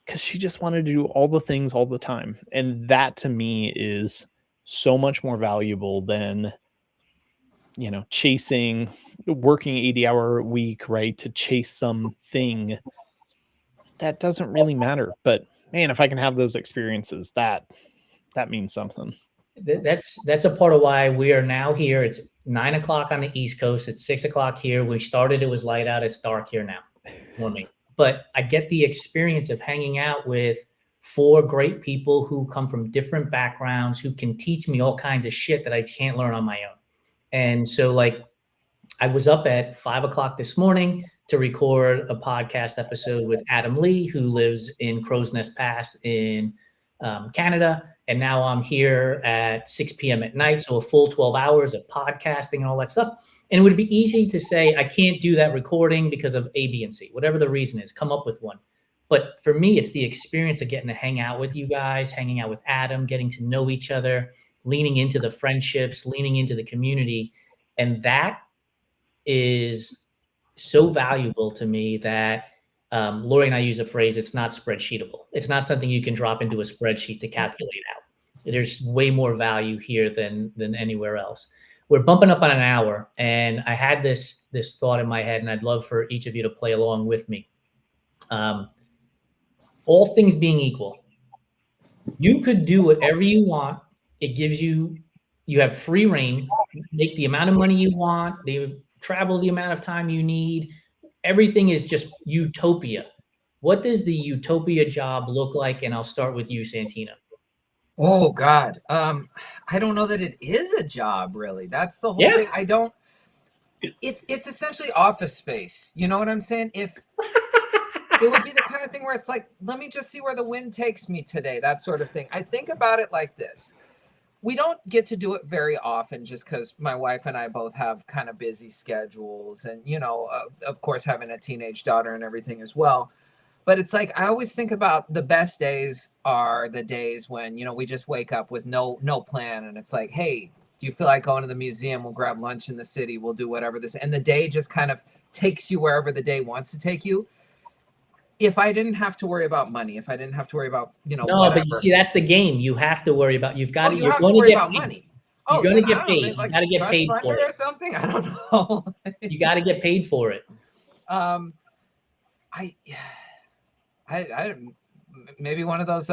because she just wanted to do all the things all the time. And that to me is so much more valuable than, you know, chasing, working 80-hour week, right? To chase something that doesn't really matter. But man, if I can have those experiences, that means something.
That's a part of why we are now here. It's 9 o'clock on the East Coast. It's 6 o'clock here. We started, it was light out. It's dark here now for me. But I get the experience of hanging out with 4 great people who come from different backgrounds, who can teach me all kinds of shit that I can't learn on my own. And so, like, I was up at 5 o'clock this morning to record a podcast episode with Adam Lee, who lives in Crow's Nest Pass in Canada. And now I'm here at 6 p.m. at night. So a full 12 hours of podcasting and all that stuff. And it would be easy to say, I can't do that recording because of A, B, and C, whatever the reason is, come up with one. But for me, it's the experience of getting to hang out with you guys, hanging out with Adam, getting to know each other, leaning into the friendships, leaning into the community. And that is so valuable to me that Lori and I use a phrase, it's not spreadsheetable. It's not something you can drop into a spreadsheet to calculate out. There's way more value here than anywhere else. We're bumping up on an hour, and I had this thought in my head, and I'd love for each of you to play along with me. All things being equal, you could do whatever you want. It gives you have free reign, make the amount of money you want, travel the amount of time you need. Everything is just utopia. What does the utopia job look like? And I'll start with you, Santino.
Oh God. I don't know that it is a job, really. That's the whole thing. I don't. It's essentially office space. You know what I'm saying? If it would be the kind of thing where it's like, let me just see where the wind takes me today, that sort of thing. I think about it like this. We don't get to do it very often just because my wife and I both have kind of busy schedules and, you know, of course, having a teenage daughter and everything as well. But it's like, I always think about the best days are the days when, you know, we just wake up with no plan. And it's like, hey, do you feel like going to the museum? We'll grab lunch in the city. We'll do whatever this. And the day just kind of takes you wherever the day wants to take you. If I didn't have to worry about money, if I didn't have to worry about, you know,
no,
whatever.
but you see, that's the game. You have to worry about. You've got to.
You
You're
have
going
to worry
to get
about
paid.
money.
You're going to get paid.
Know, like
you got to get
trust
paid
funder
for it
or something. I don't know.
You got to get paid for it.
I maybe one of those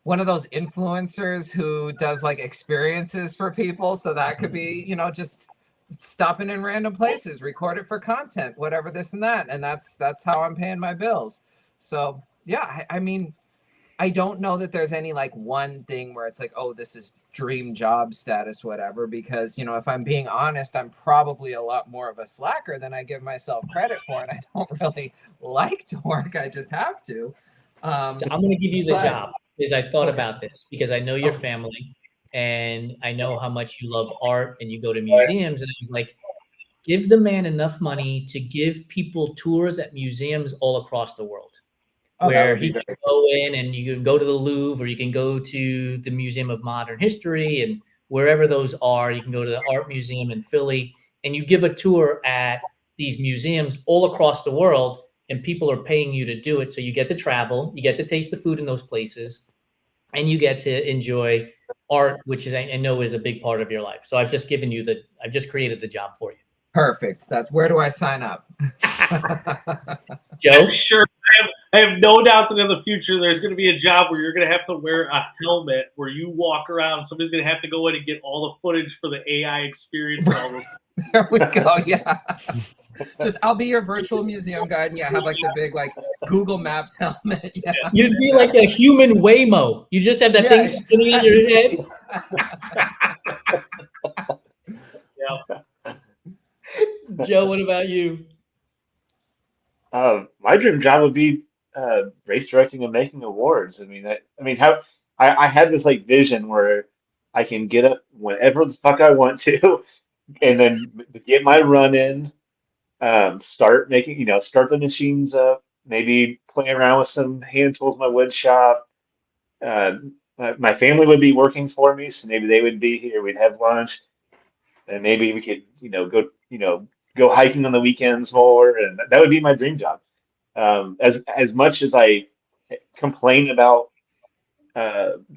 influencers who does like experiences for people. So that could be, you know, just stopping in random places, record it for content, whatever, this and that. And that's how I'm paying my bills. So yeah, I mean, I don't know that there's any like one thing where it's like, oh, this is dream job status, whatever, because, you know, if I'm being honest, I'm probably a lot more of a slacker than I give myself credit for. And I don't really like to work. I just have to.
So I'm going to give you the
but-
job because I thought
Okay.
about this because I know your family and I know how much you love art and you go to museums. And I was like, give the man enough money to give people tours at museums all across the world.
Oh, that
Where
would be
he can
great.
go in and you can go to the Louvre or you can go to the Museum of Modern History and wherever those are, you can go to the Art Museum in Philly and you give a tour at these museums all across the world and people are paying you to do it. So you get to travel, you get to taste the food in those places and you get to enjoy art, which is, I know is a big part of your life. So I've just created the job for you.
Perfect. That's where do I sign up?
Joe?
Sure. I have no doubt that in the future there's going to be a job where you're going to have to wear a helmet where you walk around. Somebody's going to have to go in and get all the footage for the AI experience. And all this.
There we go. Yeah. Just I'll be your virtual museum guide. And yeah, have like the big like Google Maps helmet. Yeah.
You'd be like a human Waymo. You just have that thing spinning in your head.
Yeah.
Joe, what about you?
My dream job would be race directing and making awards. I mean, I had this like vision where I can get up whenever the fuck I want to, and then get my run in, start the machines up, maybe play around with some hand tools in my wood shop. My family would be working for me, so maybe they would be here. We'd have lunch, and maybe we could, go hiking on the weekends more, and that would be my dream job. As much as I complain about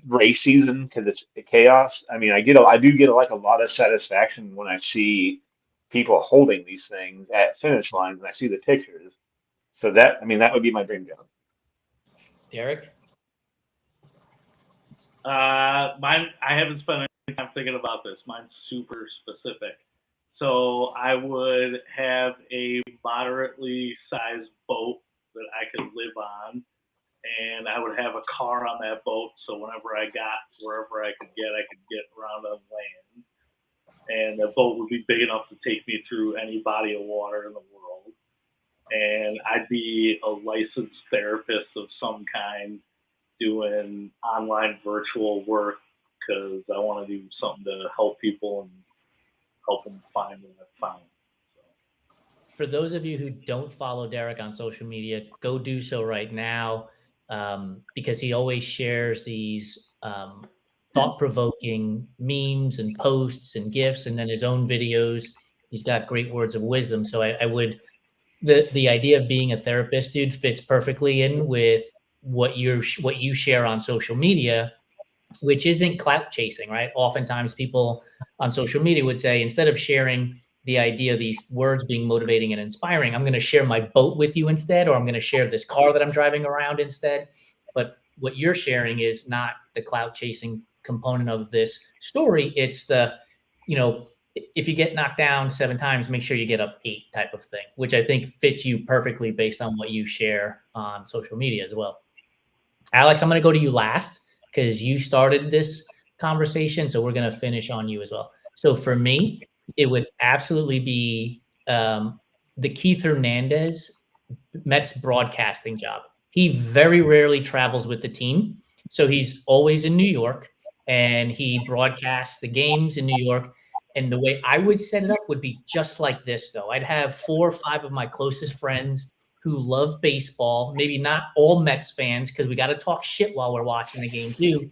race season because it's chaos, I mean, I do get like a lot of satisfaction when I see people holding these things at finish lines and I see the pictures. So that would be my dream job.
Derek?
Mine, I haven't spent any time thinking about this. Mine's super specific. So I would have a moderately sized boat that I could live on, and I would have a car on that boat. So whenever I got wherever I could get around on land. And the boat would be big enough to take me through any body of water in the world. And I'd be a licensed therapist of some kind doing online virtual work because I want to do something to help people and help them find what I've found. So.
For those of you who don't follow Derek on social media, go do so right now because he always shares these thought-provoking memes and posts and GIFs and then his own videos. He's got great words of wisdom. So I would, the idea of being a therapist, dude, fits perfectly in with what you share on social media, which isn't clout chasing, right? Oftentimes people on social media would say, instead of sharing the idea of these words being motivating and inspiring, I'm going to share my boat with you instead, or I'm going to share this car that I'm driving around instead. But what you're sharing is not the clout chasing component of this story. It's the, if you get knocked down 7 times, make sure you get up 8 type of thing, which I think fits you perfectly based on what you share on social media as well. Alex, I'm going to go to you last because you started this conversation. So we're going to finish on you as well. So for me, it would absolutely be the Keith Hernandez Mets broadcasting job. He very rarely travels with the team. So he's always in New York and he broadcasts the games in New York. And the way I would set it up would be just like this, though. I'd have 4 or 5 of my closest friends who love baseball, maybe not all Mets fans, because we got to talk shit while we're watching the game too.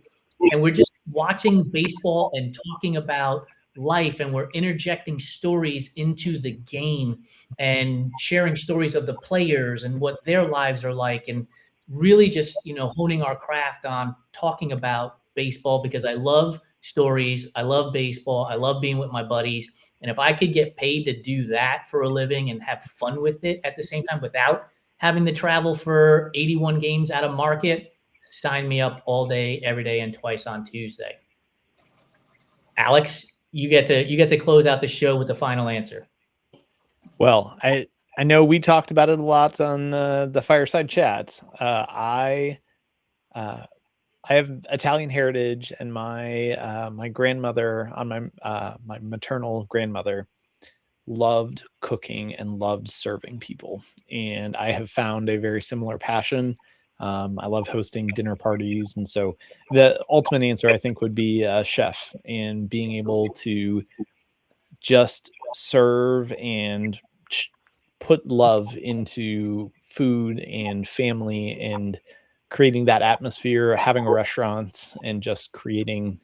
And we're just watching baseball and talking about life, and we're interjecting stories into the game and sharing stories of the players and what their lives are like, and really just, honing our craft on talking about baseball because I love stories. I love baseball. I love being with my buddies. And if I could get paid to do that for a living and have fun with it at the same time without having to travel for 81 games out of market, sign me up all day, every day, and twice on Tuesday. Alex, you get to close out the show with the final answer.
Well, I know we talked about it a lot on the fireside chats. I have Italian heritage, and my my grandmother on my maternal grandmother loved cooking and loved serving people, and I have found a very similar passion. I love hosting dinner parties, and so the ultimate answer I think would be a chef, and being able to just serve and put love into food and family and creating that atmosphere, having a restaurant and just creating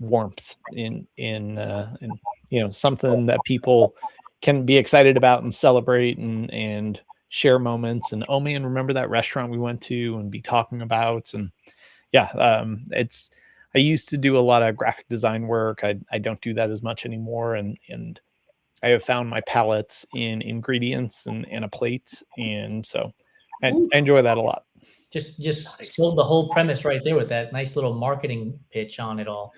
warmth in something that people can be excited about and celebrate and share moments. And oh man, remember that restaurant we went to, and be talking about. And I used to do a lot of graphic design work. I don't do that as much anymore, and I have found my palettes in ingredients and a plate, and so I enjoy that a lot.
Just sold the whole premise right there with that nice little marketing pitch on it all.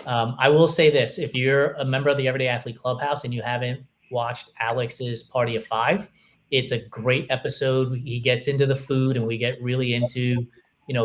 I will say this: if you're a member of the Everyday Athlete Clubhouse and you haven't watched Alex's Party of Five, it's a great episode. He gets into the food, and we get really into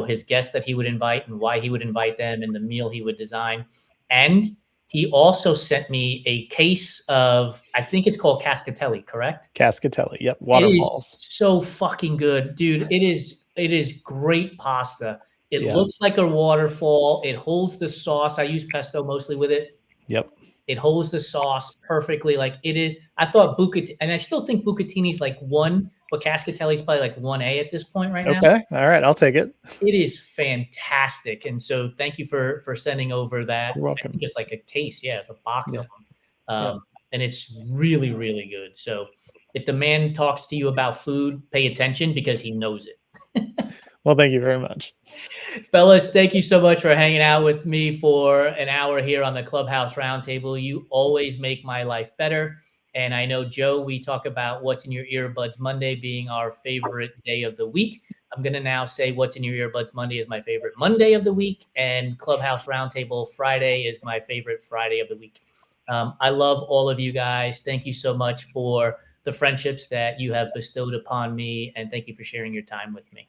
his guests that he would invite and why he would invite them and the meal he would design. And he also sent me a case of, I think it's called Cascatelli, correct?
Cascatelli, yep, waterfalls.
It is so fucking good, dude. It is great pasta. It looks like a waterfall. It holds the sauce. I use pesto mostly with it.
Yep.
It holds the sauce perfectly. Like it is. I thought bucatini, and I still think bucatini's like 1, but Cascatelli's probably like 1A at this point right now.
Okay. All right. I'll take it.
It is fantastic. And so thank you for sending over that.
You're welcome.
Just like a case. Yeah. It's a box of them. And it's really, really good. So if the man talks to you about food, pay attention because he knows it.
Well, thank you very much.
Fellas, thank you so much for hanging out with me for an hour here on the Clubhouse Roundtable. You always make my life better. And I know, Joe, we talk about what's in your earbuds Monday being our favorite day of the week. I'm going to now say what's in your earbuds Monday is my favorite Monday of the week. And Clubhouse Roundtable Friday is my favorite Friday of the week. I love all of you guys. Thank you so much for the friendships that you have bestowed upon me. And thank you for sharing your time with me.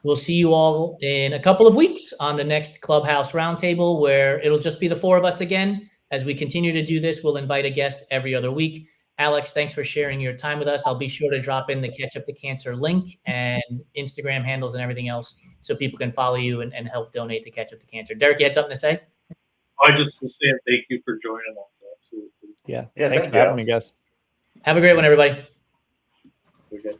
We'll see you all in a couple of weeks on the next Clubhouse Roundtable, where it'll just be the 4 of us again. As we continue to do this, we'll invite a guest every other week. Alex, thanks for sharing your time with us. I'll be sure to drop in the Catch Up to Cancer link and Instagram handles and everything else so people can follow you and help donate to Catch Up to Cancer. Derek, you had something to say?
I just was saying thank you for joining us. Absolutely.
Yeah. Thanks for having me, guys.
Have a great one, everybody.
Okay.